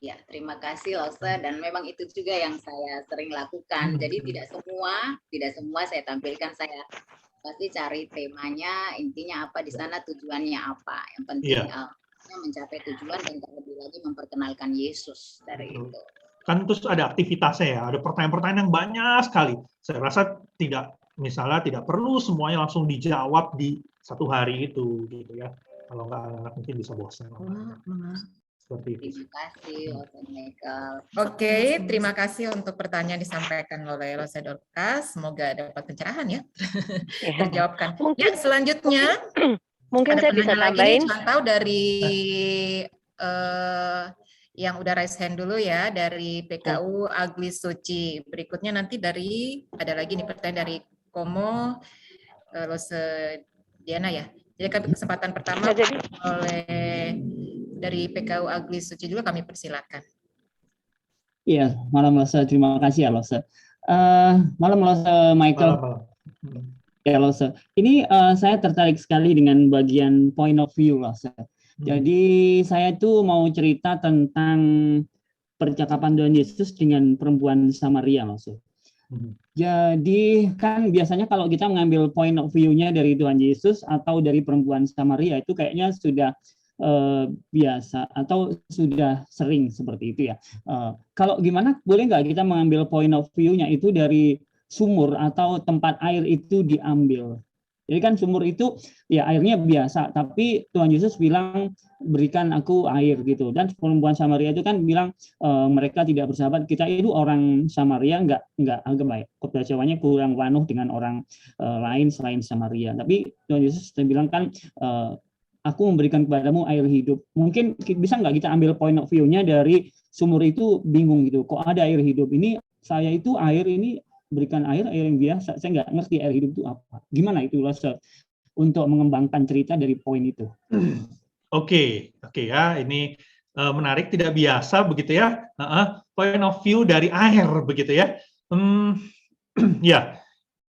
Ya, terima kasih Lause, dan memang itu juga yang saya sering lakukan. Jadi tidak semua saya tampilkan, saya pasti cari temanya, intinya apa di sana, tujuannya apa. Yang penting mencapai tujuan dan terlebih lagi memperkenalkan Yesus dari itu. Kan terus ada aktivitasnya ya, ada pertanyaan-pertanyaan yang banyak sekali. Saya rasa tidak perlu semuanya langsung dijawab di 1 hari itu gitu ya. Kalau nggak anak-anak mungkin bisa bosan. Terima kasih, Michael. Oke, terima kasih untuk pertanyaan disampaikan oleh Lause Dorcas. Semoga dapat pencerahan ya. Terjawabkan. Ya, selanjutnya mungkin saya bisa tambahin. Tahu dari yang udah raise hand dulu ya, dari PKU Agli Suci. Berikutnya nanti ada lagi nih pertanyaan dari Komo Lause Diana ya. Jadi kesempatan pertama oleh dari PKU Agli Suci juga kami persilakan. Iya, malam Lause, terima kasih ya Lause. Malam Lause Michael. Ya Lause, ini saya tertarik sekali dengan bagian point of view Lause. Jadi saya tuh mau cerita tentang percakapan Tuhan Yesus dengan perempuan Samaria Lause. Jadi kan biasanya kalau kita mengambil point of view-nya dari Tuhan Yesus atau dari perempuan Samaria itu kayaknya sudah biasa atau sudah sering seperti itu ya. Kalau gimana, boleh nggak kita mengambil point of view-nya itu dari sumur atau tempat air itu diambil? Jadi kan sumur itu ya airnya biasa, tapi Tuhan Yesus bilang berikan aku air gitu. Dan perempuan Samaria itu kan bilang mereka tidak bersahabat. Kita itu orang Samaria nggak agak baik. Khotbah Jawanya kurang panuh dengan orang lain selain Samaria. Tapi Tuhan Yesus bilang kan aku memberikan kepadamu air hidup. Mungkin bisa nggak kita ambil point of view-nya dari sumur itu bingung gitu. Kok ada air hidup ini? Saya itu air ini berikan air yang biasa. Saya nggak ngerti air hidup itu apa. Gimana itu Lause untuk mengembangkan cerita dari poin itu? Oke ya. Ini menarik, tidak biasa begitu ya. Point of view dari air begitu ya. Ya,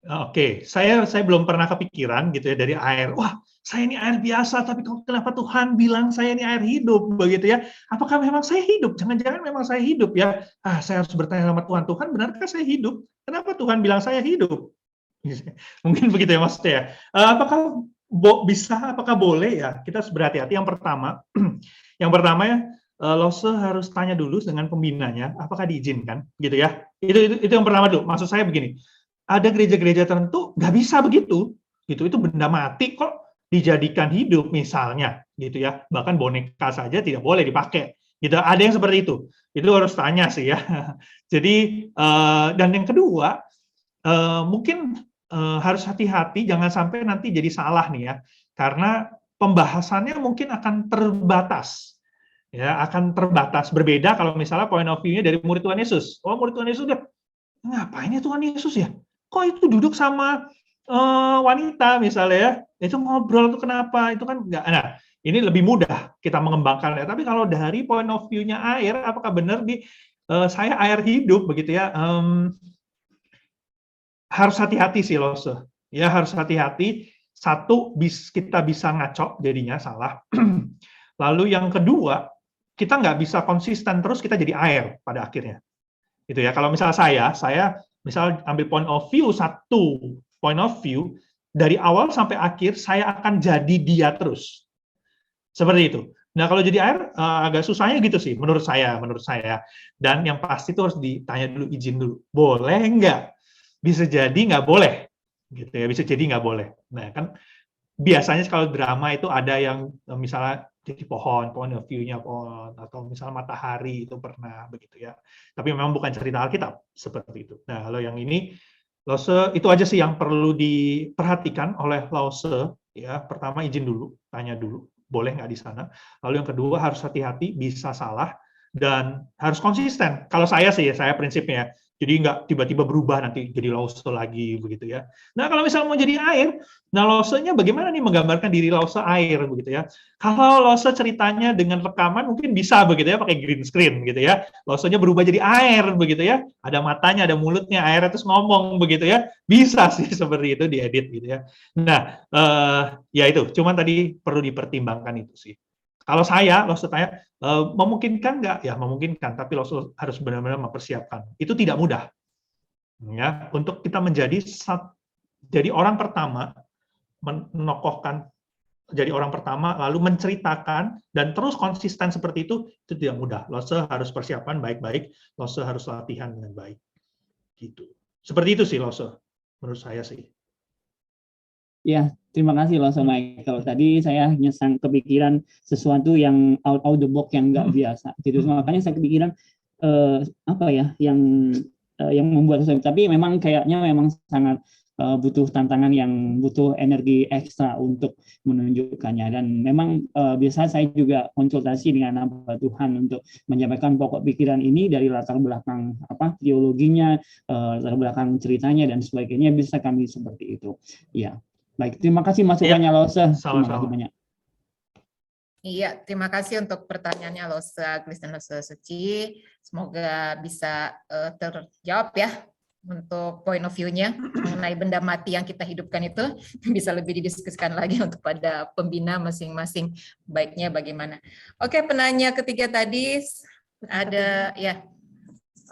oke. Saya belum pernah kepikiran gitu ya dari air. Wah, saya ini air biasa, tapi kenapa Tuhan bilang saya ini air hidup begitu ya? Apakah memang saya hidup? Jangan-jangan memang saya hidup ya? Saya harus bertanya sama Tuhan. Tuhan, benarkah saya hidup? Kenapa Tuhan bilang saya hidup? Mungkin begitu ya maksudnya ya. Apakah bisa? Apakah boleh ya? Kita harus berhati-hati. Yang pertama ya, Lose harus tanya dulu dengan pembinanya, apakah diizinkan, gitu ya. Itu yang pertama dulu. Maksud saya begini, ada gereja-gereja tertentu nggak bisa begitu, gitu. Itu benda mati kok dijadikan hidup misalnya, gitu ya. Bahkan boneka saja tidak boleh dipakai, gitu. Ada yang seperti itu. Itu harus tanya sih ya. Jadi dan yang kedua, mungkin harus hati-hati, jangan sampai nanti jadi salah nih ya, karena pembahasannya mungkin akan terbatas. Ya, akan terbatas. Berbeda kalau misalnya point of view-nya dari murid Tuhan Yesus. Oh, murid Tuhan Yesus udah, ngapain ya Tuhan Yesus ya? Kok itu duduk sama wanita misalnya ya? Itu ngobrol tuh kenapa? Itu kan enggak. Nah, ini lebih mudah kita mengembangkannya. Tapi kalau dari point of view-nya air, apakah benar saya air hidup begitu ya? Harus hati-hati sih Lose. Ya, harus hati-hati. Satu, kita bisa ngaco jadinya salah. Lalu yang kedua, kita nggak bisa konsisten terus kita jadi air pada akhirnya. Gitu ya. Kalau misalnya saya misal ambil point of view, satu point of view, dari awal sampai akhir saya akan jadi dia terus. Seperti itu. Nah, kalau jadi air agak susahnya gitu sih menurut saya. Dan yang pasti itu harus ditanya dulu, izin dulu. Boleh nggak? Bisa jadi nggak boleh. Gitu ya, bisa jadi nggak boleh. Nah, kan biasanya kalau drama itu ada yang misalnya jadi point of view-nya pohon, atau misalnya matahari itu pernah begitu ya. Tapi memang bukan cerita Alkitab seperti itu. Nah, kalau yang ini Lose itu aja sih yang perlu diperhatikan oleh Lose ya. Pertama izin dulu, tanya dulu, boleh nggak di sana. Lalu yang kedua harus hati-hati, bisa salah dan harus konsisten. Kalau saya sih, saya prinsipnya. Jadi nggak tiba-tiba berubah nanti jadi Lose lagi begitu ya. Nah, kalau misalnya mau jadi air, nah Lose-nya bagaimana nih menggambarkan diri Lose air begitu ya. Kalau Lose ceritanya dengan rekaman mungkin bisa begitu ya, pakai green screen gitu ya. Lose-nya berubah jadi air begitu ya. Ada matanya, ada mulutnya, airnya terus ngomong begitu ya. Bisa sih seperti itu diedit gitu ya. Nah, ya itu, cuman tadi perlu dipertimbangkan itu sih. Kalau Lose tanya, memungkinkan nggak? Ya memungkinkan, tapi Lose harus benar-benar mempersiapkan. Itu tidak mudah. Ya, untuk kita jadi orang pertama, menokohkan jadi orang pertama, lalu menceritakan, dan terus konsisten seperti itu tidak mudah. Lose harus persiapan baik-baik, Lose harus latihan dengan baik. Gitu. Seperti itu sih Lose, menurut saya sih. Ya, terima kasih Lose Michael. Tadi saya hanya kepikiran sesuatu yang out the box yang nggak biasa. Gitu. Makanya saya kepikiran apa ya yang membuat saya. Tapi memang kayaknya memang sangat butuh tantangan yang butuh energi ekstra untuk menunjukkannya. Dan memang biasa saya juga konsultasi dengan hamba Tuhan untuk menyampaikan pokok pikiran ini dari latar belakang teologinya, latar belakang ceritanya dan sebagainya, bisa kami seperti itu. Ya. Baik, terima kasih masukannya Lose. Terima kasih banyak. Iya, terima kasih untuk pertanyaannya Lose Kristen Lose Suci. Semoga bisa terjawab ya untuk point of view-nya mengenai benda mati yang kita hidupkan itu, bisa lebih didiskusikan lagi untuk pada pembina masing-masing baiknya bagaimana. Oke, penanya ketiga tadi ada ya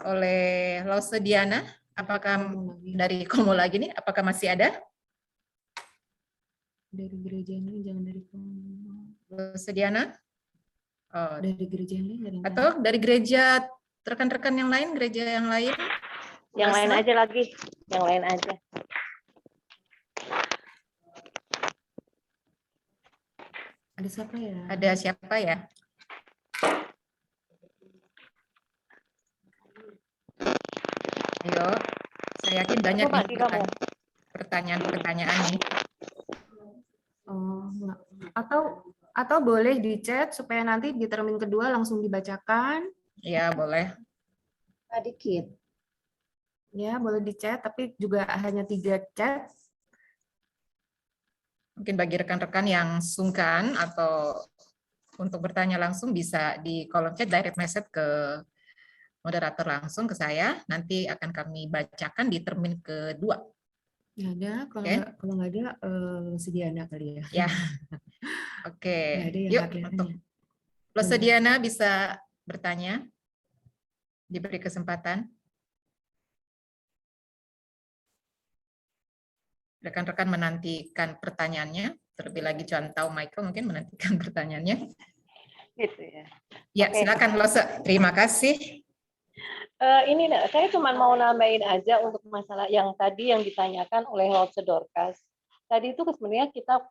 oleh Lose Diana. Apakah dari Komo lagi nih? Apakah masih ada? Dari gereja ini, jangan dari Komo. Sediana? Oh. Dari gereja yang lain? Atau dari gereja rekan-rekan yang lain, gereja yang lain? Yang lain aja lagi, yang lain aja. Ada siapa ya? Ada siapa ya? Ayo, saya yakin banyak pertanyaan-pertanyaan nih. Oh, enggak. Atau boleh di chat supaya nanti di termin kedua langsung dibacakan. Ya, boleh. Dikit. Ya, boleh di chat, tapi juga hanya 3 chat. Mungkin bagi rekan-rekan yang sungkan atau untuk bertanya langsung bisa di kolom chat direct message ke moderator langsung ke saya, nanti akan kami bacakan di termin kedua. Nggak ada, kalau nggak ada Sediana kali ya. Ya, oke. Nggak ada yang Yuk, kelihatannya. untuk Sediana bisa bertanya, diberi kesempatan. Rekan-rekan menantikan pertanyaannya, terlebih lagi Contau Michael mungkin menantikan pertanyaannya. Gitu ya. Ya, Oke. silakan Lose. Terima kasih. Ini saya cuma mau nambahin aja untuk masalah yang tadi yang ditanyakan oleh Lose Dorcas. Tadi itu sebenarnya kita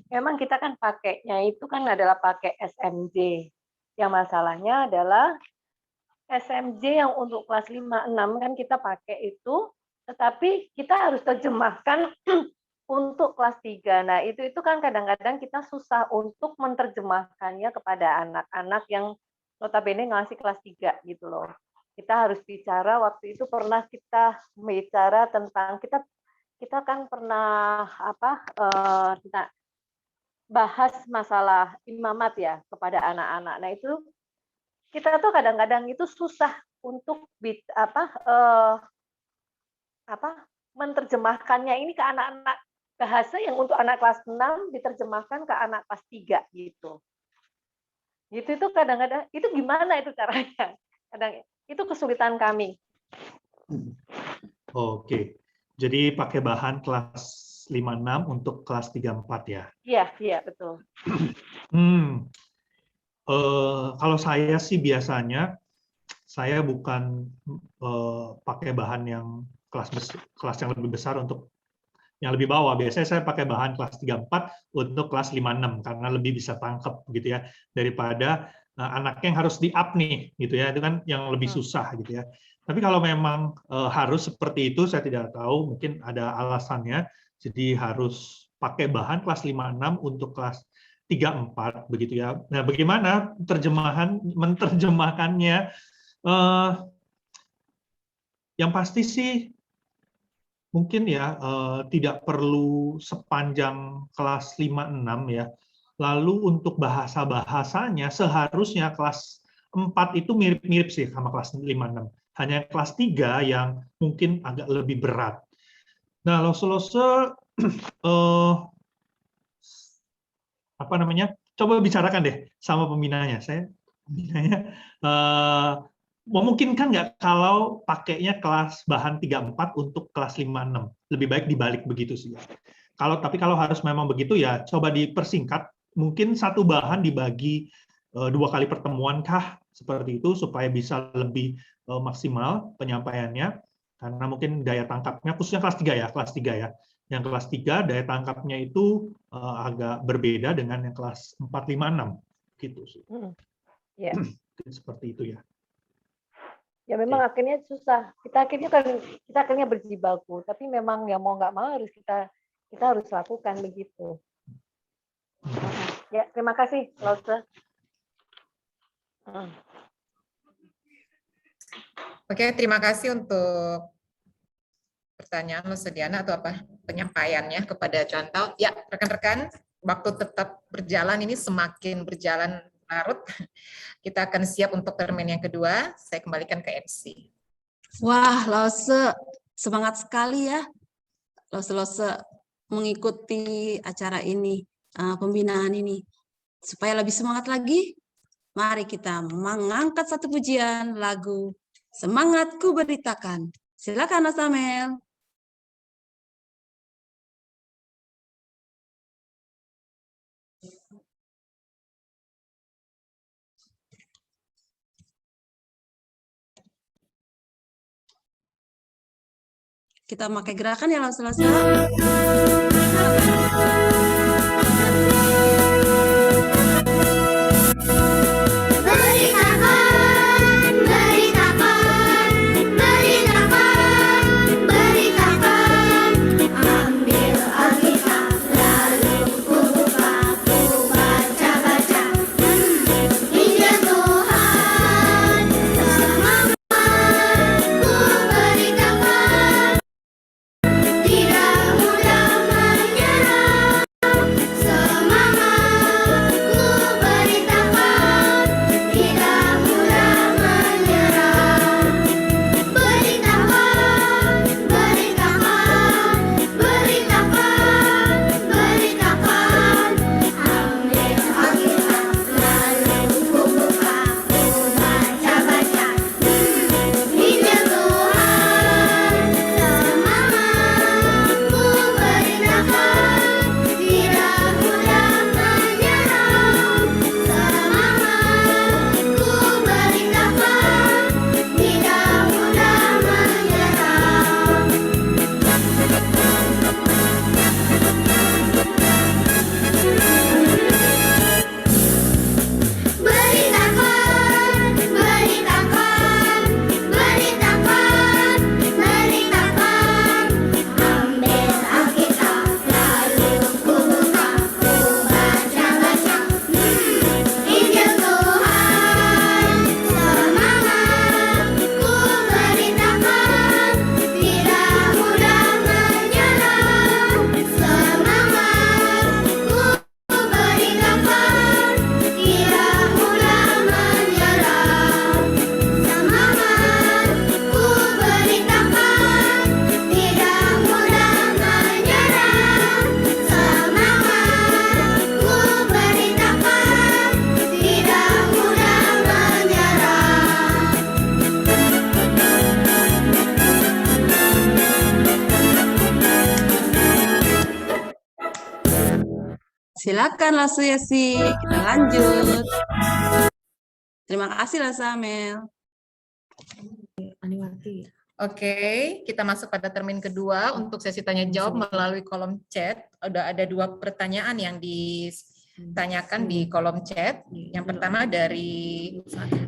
memang kita kan pakainya itu kan adalah pakai SMJ. Yang masalahnya adalah SMJ yang untuk kelas 5-6 kan kita pakai itu, tetapi kita harus terjemahkan untuk kelas 3. Nah, itu kan kadang-kadang kita susah untuk menerjemahkannya kepada anak-anak yang notabene ngasih kelas 3 gitu loh. Kita harus bicara, waktu itu pernah kita bicara tentang, kita kan pernah kita bahas masalah imamat ya kepada anak-anak. Nah, itu kita tuh kadang-kadang itu susah untuk menerjemahkannya ini ke anak-anak bahasa yang untuk anak kelas 6 diterjemahkan ke anak kelas 3 gitu. Gitu itu kadang-kadang itu gimana itu caranya? Kadang itu kesulitan kami. Oke. Jadi pakai bahan kelas 5-6 untuk kelas 3-4 ya. Iya, betul. Kalau saya sih biasanya saya bukan pakai bahan yang kelas yang lebih besar untuk yang lebih bawah. Biasanya saya pakai bahan kelas 3-4 untuk kelas 5-6 karena lebih bisa tangkep gitu ya daripada anaknya yang harus di-up nih gitu ya. Itu kan yang lebih susah gitu ya. Tapi kalau memang harus seperti itu saya tidak tahu, mungkin ada alasannya. Jadi harus pakai bahan kelas 5-6 untuk kelas 3-4 begitu ya. Nah, bagaimana menerjemahkannya? Yang pasti sih mungkin ya tidak perlu sepanjang kelas 5-6 ya. Lalu untuk bahasa-bahasanya seharusnya kelas 4 itu mirip-mirip sih sama kelas 5-6. Hanya kelas 3 yang mungkin agak lebih berat. Nah, Lose coba bicarakan deh sama pembinanya. Pembinanya memungkinkan nggak kalau pakainya kelas bahan 3-4 untuk kelas 5-6? Lebih baik dibalik begitu sih. Tapi kalau harus memang begitu ya coba dipersingkat. Mungkin satu bahan dibagi 2 kali pertemuan kah? Seperti itu supaya bisa lebih maksimal penyampaiannya. Karena mungkin daya tangkapnya, khususnya kelas 3 ya, kelas 3 ya. Yang kelas 3 daya tangkapnya itu agak berbeda dengan yang kelas 4, 5, 6 gitu sih. Ya. Seperti itu ya. Ya memang akhirnya susah. Kita akhirnya berjibaku, tapi memang ya mau nggak mau harus kita harus lakukan begitu. Ya, terima kasih, Lose. Oke, terima kasih untuk pertanyaan Lose Diana atau penyampaiannya kepada Contau. Ya, rekan-rekan, waktu tetap berjalan ini semakin berjalan larut. Kita akan siap untuk termin yang kedua. Saya kembalikan ke MC. Wah, Lose, semangat sekali ya. Lose mengikuti acara ini, pembinaan ini. Supaya lebih semangat lagi, mari kita mengangkat satu pujian lagu Semangatku Beritakan. Silakan, Mas Amel. Kita pakai gerakan ya, Lose. Tidak mudah Silakan Lasu Yesi, kita lanjut. Terima kasih Lasa Mel. Aniwati. Oke, kita masuk pada termin kedua untuk sesi tanya jawab melalui kolom chat. Udah ada 2 pertanyaan yang ditanyakan di kolom chat. Yang pertama dari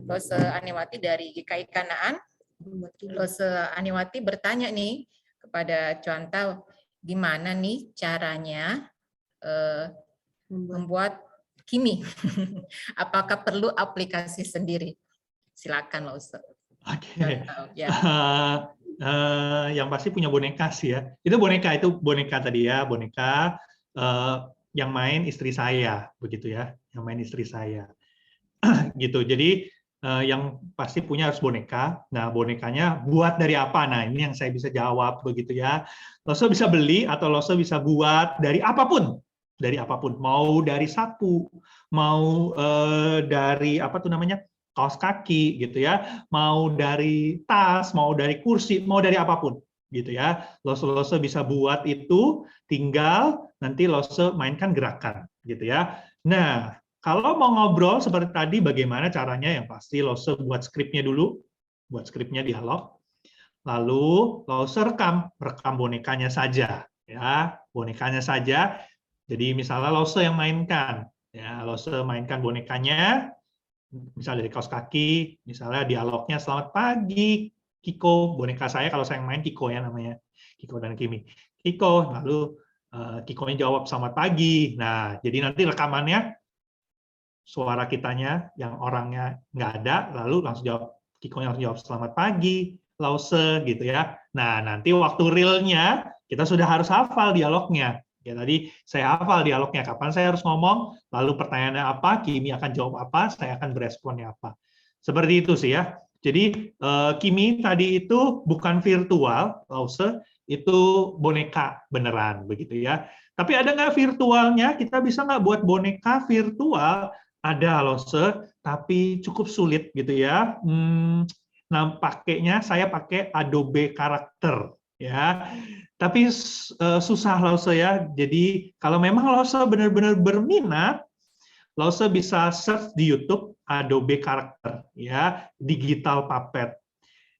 Lose Aniwati dari GKI Kanaan. Lose Aniwati bertanya nih kepada Cuanta, gimana nih caranya membuat Kimi? Apakah perlu aplikasi sendiri? Silakan Lose. Oke. Ya. Yang pasti punya boneka sih ya. Itu boneka tadi ya, boneka yang main istri saya, begitu ya, yang main istri saya. Gitu. Jadi yang pasti punya harus boneka. Nah, bonekanya buat dari apa? Nah, ini yang saya bisa jawab, begitu ya. Loso bisa beli atau Loso bisa buat dari apapun. Dari apapun, mau dari sapu, mau dari apa tuh namanya? Kaos kaki gitu ya, mau dari tas, mau dari kursi, mau dari apapun gitu ya. Loso bisa buat itu, tinggal nanti Loso mainkan gerakan gitu ya. Nah, kalau mau ngobrol seperti tadi bagaimana caranya, yang pasti Loso buat skripnya dulu, buat skripnya dialog. Lalu Loso rekam bonekanya saja ya, bonekanya saja. Jadi misalnya Loso yang mainkan ya, Loso mainkan bonekanya. Misalnya dari kaos kaki, misalnya dialognya selamat pagi Kiko, boneka saya kalau saya main Kiko ya namanya, Kiko dan Kimi. Kiko, lalu Kikonya jawab selamat pagi. Nah, jadi nanti rekamannya suara kitanya yang orangnya nggak ada, lalu langsung jawab, Kikonya langsung jawab selamat pagi, Lause gitu ya. Nah, nanti waktu realnya kita sudah harus hafal dialognya. Ya, tadi saya hafal dialognya, kapan saya harus ngomong, lalu pertanyaannya apa, Kimi akan jawab apa, saya akan beresponnya apa. Seperti itu sih ya. Jadi Kimi tadi itu bukan virtual, Lause, itu boneka beneran, begitu ya. Tapi ada nggak virtualnya? Kita bisa nggak buat boneka virtual? Ada, Lause, tapi cukup sulit gitu ya. Nah, saya pakai Adobe Karakter ya. Tapi susah Lause ya. Jadi kalau memang Lause benar-benar berminat, Lause bisa search di YouTube Adobe Karakter ya, Digital Puppet.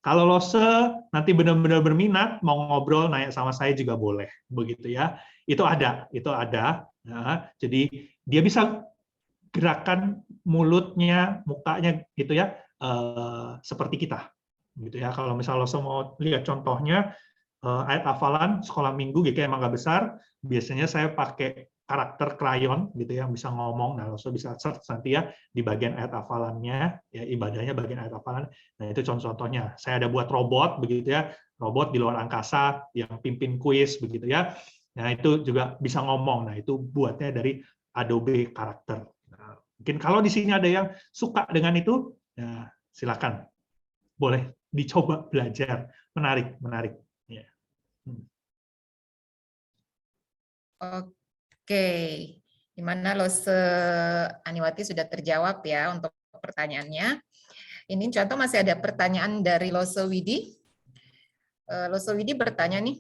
Kalau Lause nanti benar-benar berminat, mau ngobrol, nanya sama saya juga boleh, begitu ya. Itu ada. Nah, jadi dia bisa gerakan mulutnya, mukanya gitu ya, seperti kita, gitu ya. Kalau misalnya Lause mau lihat contohnya, ayat hafalan sekolah minggu GKI Mangga Besar, biasanya saya pakai karakter krayon gitu ya, bisa ngomong. Nah, Lause bisa search nanti ya di bagian ayat hafalannya, ya ibadahnya bagian ayat hafalan. Nah, itu contoh-contohnya. Saya ada buat robot begitu ya, robot di luar angkasa yang pimpin kuis begitu ya. Nah, itu juga bisa ngomong. Nah, itu buatnya dari Adobe Karakter. Nah, mungkin kalau di sini ada yang suka dengan itu, ya silakan. Boleh dicoba belajar. Menarik. Oke, gimana Lose Aniwati sudah terjawab ya untuk pertanyaannya. Ini contoh masih ada pertanyaan dari Lose Widi. Lose Widi bertanya nih,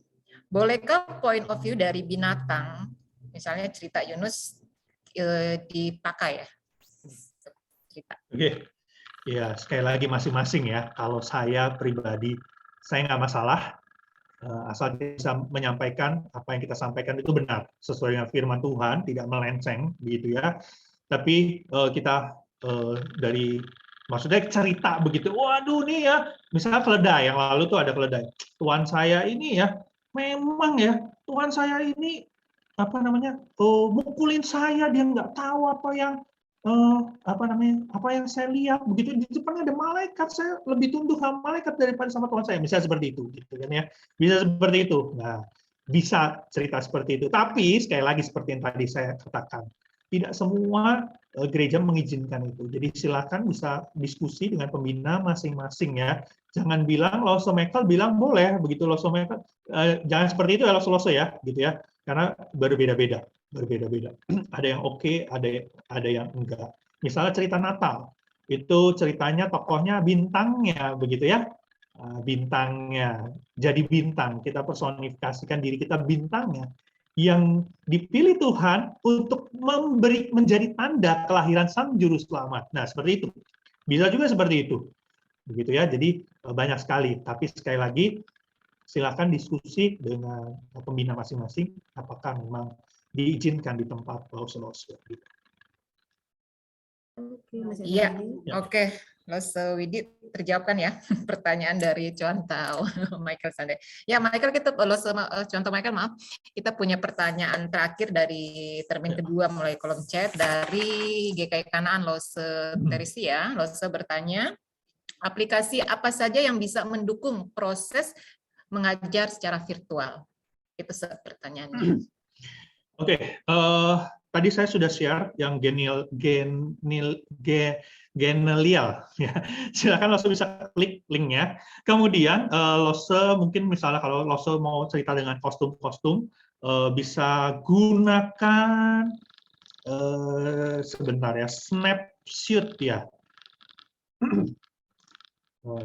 bolehkah point of view dari binatang, misalnya cerita Yunus dipakai ya? Cerita. Oke, ya sekali lagi masing-masing ya. Kalau saya pribadi, saya nggak masalah. Asal bisa menyampaikan apa yang kita sampaikan itu benar sesuai dengan firman Tuhan, tidak melenceng begitu ya. Tapi kita dari maksudnya cerita begitu, waduh nih ya, misalnya keledai, yang lalu tuh ada keledai, Tuhan saya ini ya, memang ya, Tuhan saya ini apa namanya, mukulin saya, dia nggak tahu apa yang saya lihat begitu. Di depan ada malaikat, saya lebih tunduk sama malaikat daripada sama Tuhan saya, misalnya seperti itu gitu kan ya, bisa seperti itu. Nah, bisa cerita seperti itu, tapi sekali lagi seperti yang tadi saya katakan, tidak semua gereja mengizinkan itu. Jadi silakan bisa diskusi dengan pembina masing-masing ya. Jangan bilang Lause Michael bilang boleh begitu, Lause Michael jangan seperti itu ya, Lause ya gitu ya, karena berbeda-beda. Ada yang oke, ada yang enggak. Misalnya cerita Natal, itu ceritanya tokohnya bintangnya begitu ya, bintangnya jadi bintang, kita personifikasikan diri kita bintangnya. yang dipilih Tuhan untuk menjadi tanda kelahiran Sang Juru Selamat. Nah, seperti itu. Bisa juga seperti itu. Begitu ya. Jadi banyak sekali. Tapi sekali lagi, silakan diskusi dengan pembina masing-masing apakah memang diizinkan di tempat lause-lause. Iya, oke. Lause Widi terjawabkan ya pertanyaan dari contoh Michael Sander. Ya Michael, kita contoh Michael, maaf, kita punya pertanyaan terakhir dari termin kedua mulai kolom chat dari GKI Kanaan Lause Teresia. Lause bertanya, aplikasi apa saja yang bisa mendukung proses mengajar secara virtual? Itu pertanyaannya. Oke, tadi saya sudah share yang Genelial, ya. Silakan Lose bisa klik linknya. Kemudian Lose mungkin misalnya kalau Lose mau cerita dengan kostum-kostum, bisa gunakan sebentar ya, Snapshot ya.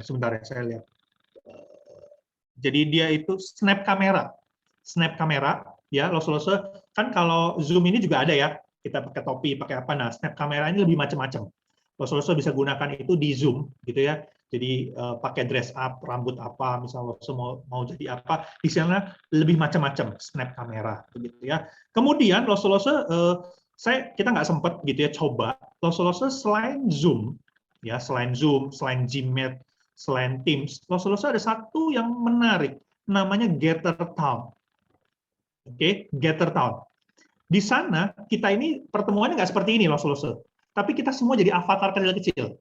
Sebentar ya, saya lihat. Jadi dia itu snap kamera ya. Lose kan kalau Zoom ini juga ada ya. Kita pakai topi, pakai apa? Nah, snap kamera ini lebih macam-macam. Lose bisa gunakan itu di Zoom, gitu ya. Jadi pakai dress up, rambut apa, misalnya Lose mau jadi apa, di sana lebih macam-macam snap kamera, begitu ya. Kemudian Lose kita nggak sempat gitu ya coba Lose selain Zoom, ya selain Gmeet, selain Teams, Lose ada satu yang menarik, namanya Gathertown. Oke, Gathertown. Di sana kita ini pertemuannya nggak seperti ini Lose. Tapi kita semua jadi avatar kecil-kecil.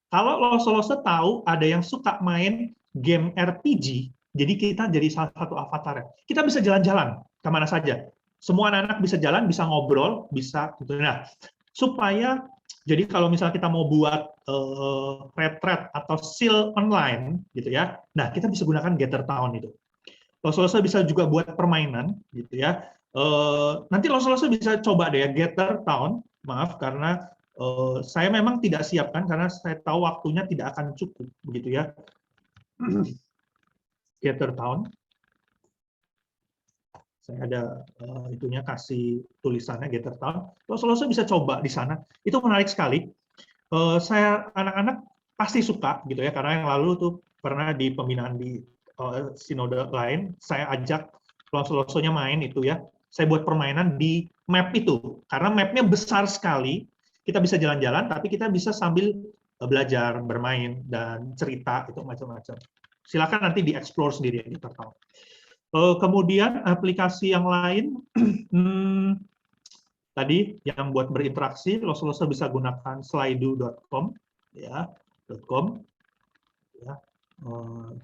Kalau Lose tahu ada yang suka main game RPG, jadi kita jadi salah satu avatar. Kita bisa jalan-jalan kemana saja. Semua anak-anak bisa jalan, bisa ngobrol, bisa gitu. Nah, supaya jadi kalau misalnya kita mau buat retret atau seal online, gitu ya. Nah, kita bisa gunakan Gathertown itu. Lose bisa juga buat permainan, gitu ya. Nanti Lose bisa coba deh ya Gathertown. Maaf karena saya memang tidak siapkan karena saya tahu waktunya tidak akan cukup, begitu ya. Gathertown. Saya ada itunya kasih tulisannya Gathertown. Lose bisa coba di sana. Itu menarik sekali. Saya anak-anak pasti suka gitu ya karena yang lalu tuh pernah di pembinaan di sinode lain saya ajak Lose-nya main itu ya. Saya buat permainan di map itu, karena mapnya besar sekali, kita bisa jalan-jalan, tapi kita bisa sambil belajar, bermain, dan cerita, itu macam-macam. Silakan nanti di-explore sendiri, ya, kemudian aplikasi yang lain, tadi yang buat berinteraksi, Lose bisa gunakan slido.com, ya, .com, ya.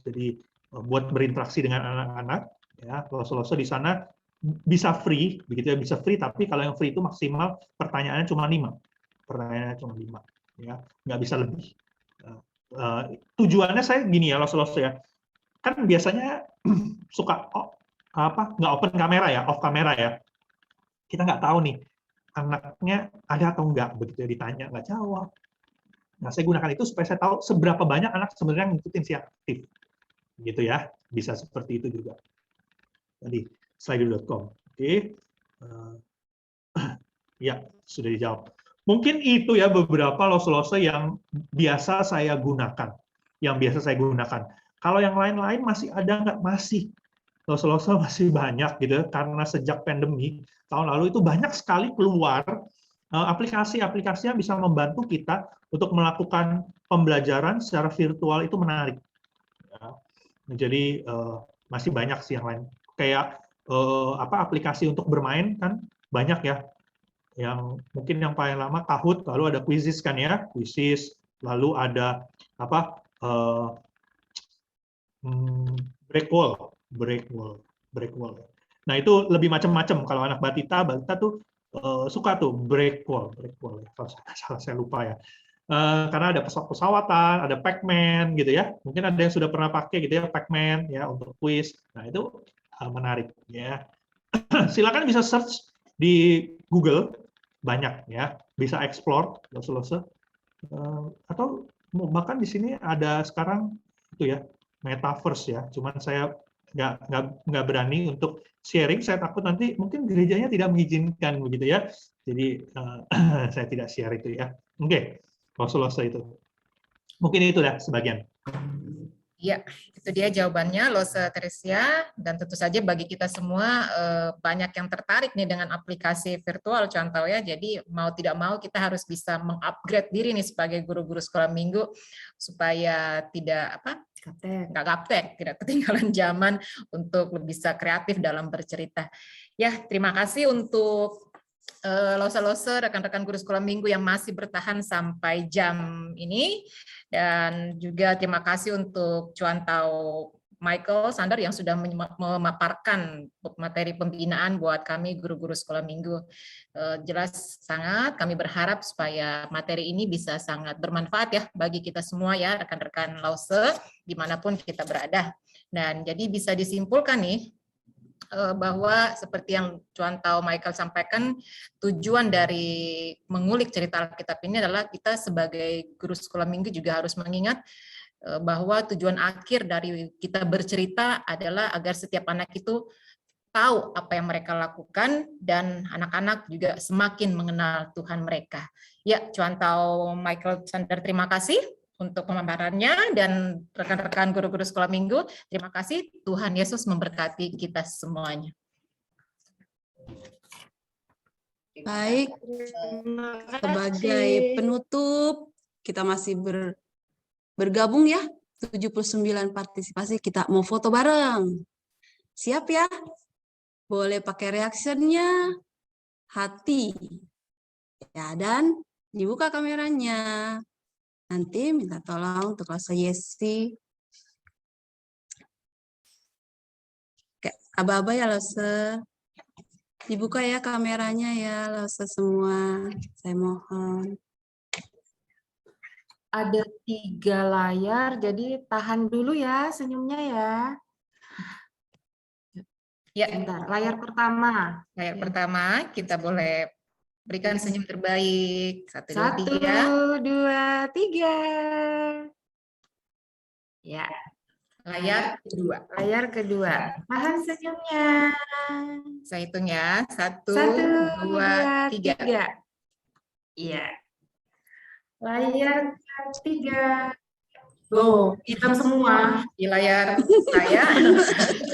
Jadi buat berinteraksi dengan anak-anak, ya, Lose di sana bisa free, begitu ya, bisa free, tapi kalau yang free itu maksimal pertanyaannya cuma 5. Pertanyaannya cuma 5, ya, nggak bisa lebih. Tujuannya saya gini ya, Lose ya, kan biasanya suka nggak open kamera ya, off kamera ya. Kita nggak tahu nih, anaknya ada atau enggak, begitu ya, ditanya, nggak jawab. Nah, saya gunakan itu supaya saya tahu seberapa banyak anak sebenarnya ngikutin si aktif. Gitu ya, bisa seperti itu juga. Tadi slido.com. Oke. Ya, sudah dijawab. Mungkin itu ya beberapa Lose yang biasa saya gunakan. Kalau yang lain-lain masih ada nggak? Masih. Lose masih banyak gitu, karena sejak pandemi tahun lalu itu banyak sekali keluar aplikasi-aplikasi yang bisa membantu kita untuk melakukan pembelajaran secara virtual itu menarik. Ya. Jadi masih banyak sih yang lain. Kayak aplikasi untuk bermain kan banyak ya. Yang mungkin yang paling lama Kahoot, lalu ada Quizzes kan ya, Quizzes, lalu ada Breakwall. Nah itu lebih macam-macam. Kalau anak Batita tuh suka tuh Breakwall ya. Kalau salah saya lupa ya. Karena ada pesawat-pesawatan, ada Pac-Man gitu ya. Mungkin ada yang sudah pernah pakai gitu ya, Pac-Man ya untuk quiz. Nah itu menarik ya. Silakan bisa search di Google, banyak ya. Bisa explore Lose. Atau bahkan di sini ada sekarang itu ya, Metaverse ya. Cuman saya nggak berani untuk sharing. Saya takut nanti mungkin gerejanya tidak mengizinkan begitu ya. Jadi saya tidak share itu ya. Oke, Lose itu. Mungkin itu dah sebagian. Ya, itu dia jawabannya, Lose Teresia. Dan tentu saja bagi kita semua banyak yang tertarik nih dengan aplikasi virtual contoh ya. Jadi mau tidak mau kita harus bisa mengupgrade diri nih sebagai guru-guru sekolah minggu supaya tidak nggak gaptek, tidak ketinggalan zaman untuk lebih bisa kreatif dalam bercerita. Ya, terima kasih untuk Lose, rekan-rekan guru sekolah minggu yang masih bertahan sampai jam ini, dan juga terima kasih untuk Chuantao Michael Sander yang sudah memaparkan materi pembinaan buat kami guru-guru sekolah minggu. Jelas sangat kami berharap supaya materi ini bisa sangat bermanfaat ya bagi kita semua ya rekan-rekan Lose dimanapun kita berada. Dan jadi bisa disimpulkan nih bahwa seperti yang Chuantao Michael sampaikan, tujuan dari mengulik cerita Alkitab ini adalah kita sebagai guru sekolah minggu juga harus mengingat bahwa tujuan akhir dari kita bercerita adalah agar setiap anak itu tahu apa yang mereka lakukan dan anak-anak juga semakin mengenal Tuhan mereka. Ya, Chuantao Michael Sander, terima kasih untuk pemaparannya, dan rekan-rekan guru-guru sekolah minggu, terima kasih. Tuhan Yesus memberkati kita semuanya. Baik, sebagai penutup, kita masih bergabung ya, 79 partisipasi, kita mau foto bareng. Siap ya? Boleh pakai reactionnya, hati. Ya, dan dibuka kameranya. Nanti minta tolong untuk Lose Yesi. Kayak aba-aba ya Lose. Dibuka ya kameranya ya Lose semua. Saya mohon. Ada 3 layar, jadi tahan dulu ya senyumnya ya. Ya, bentar. Layar pertama. Layar pertama kita boleh berikan senyum terbaik. 1, 1, 2, 3. Ya. Layar kedua. Layar kedua. Tahan senyumnya. Saya hitung ya. 1, 2, 3. Iya. Layar ketiga. Loh, hitam semua. Di layar saya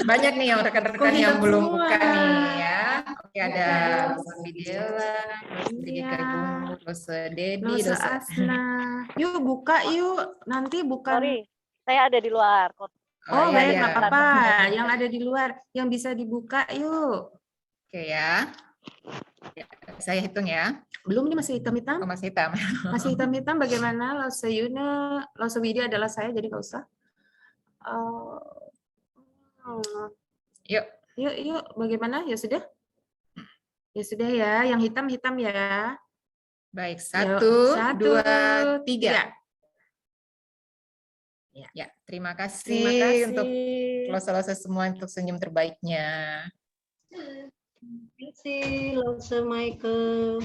banyak nih yang rekan-rekan yang belum buka nih ya. Oke, ada Lose Videla, Lose Dedi, Lose Asna. Yuk buka yuk. Nanti bukan. Sorry, saya ada di luar. Oh, baik, nggak apa-apa. Yang ada di luar, yang bisa dibuka yuk. Oke ya. Saya hitung ya. Belum, nih masih hitam-hitam. Oh, masih hitam. Masih hitam-hitam. Bagaimana? Lose Yuna, Lose Widya adalah saya, jadi nggak usah. Yuk. Yuk. Bagaimana? Ya sudah. Ya sudah ya. Yang hitam-hitam ya. Baik. 1, 2, 3. Ya, terima kasih untuk Lose semua untuk senyum terbaiknya. Terima kasih Lose Michael.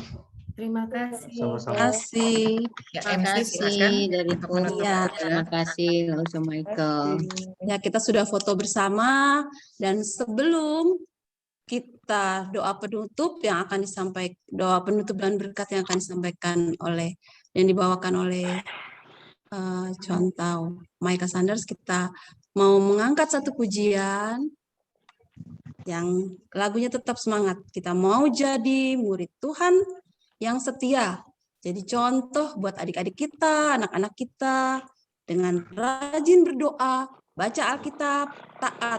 Terima kasih. Sama-sama. Terima kasih. Ya, Terima MC kasih silakan. dari Ya. Terima kasih Lose Michael. Ya, kita sudah foto bersama, dan sebelum kita doa penutup yang akan disampaikan, doa penutup dan berkat yang akan disampaikan oleh yang dibawakan oleh Chuantao Michael Sanders, kita mau mengangkat satu pujian yang lagunya tetap semangat. Kita mau jadi murid Tuhan yang setia. Jadi contoh buat adik-adik kita, anak-anak kita, dengan rajin berdoa, baca Alkitab, taat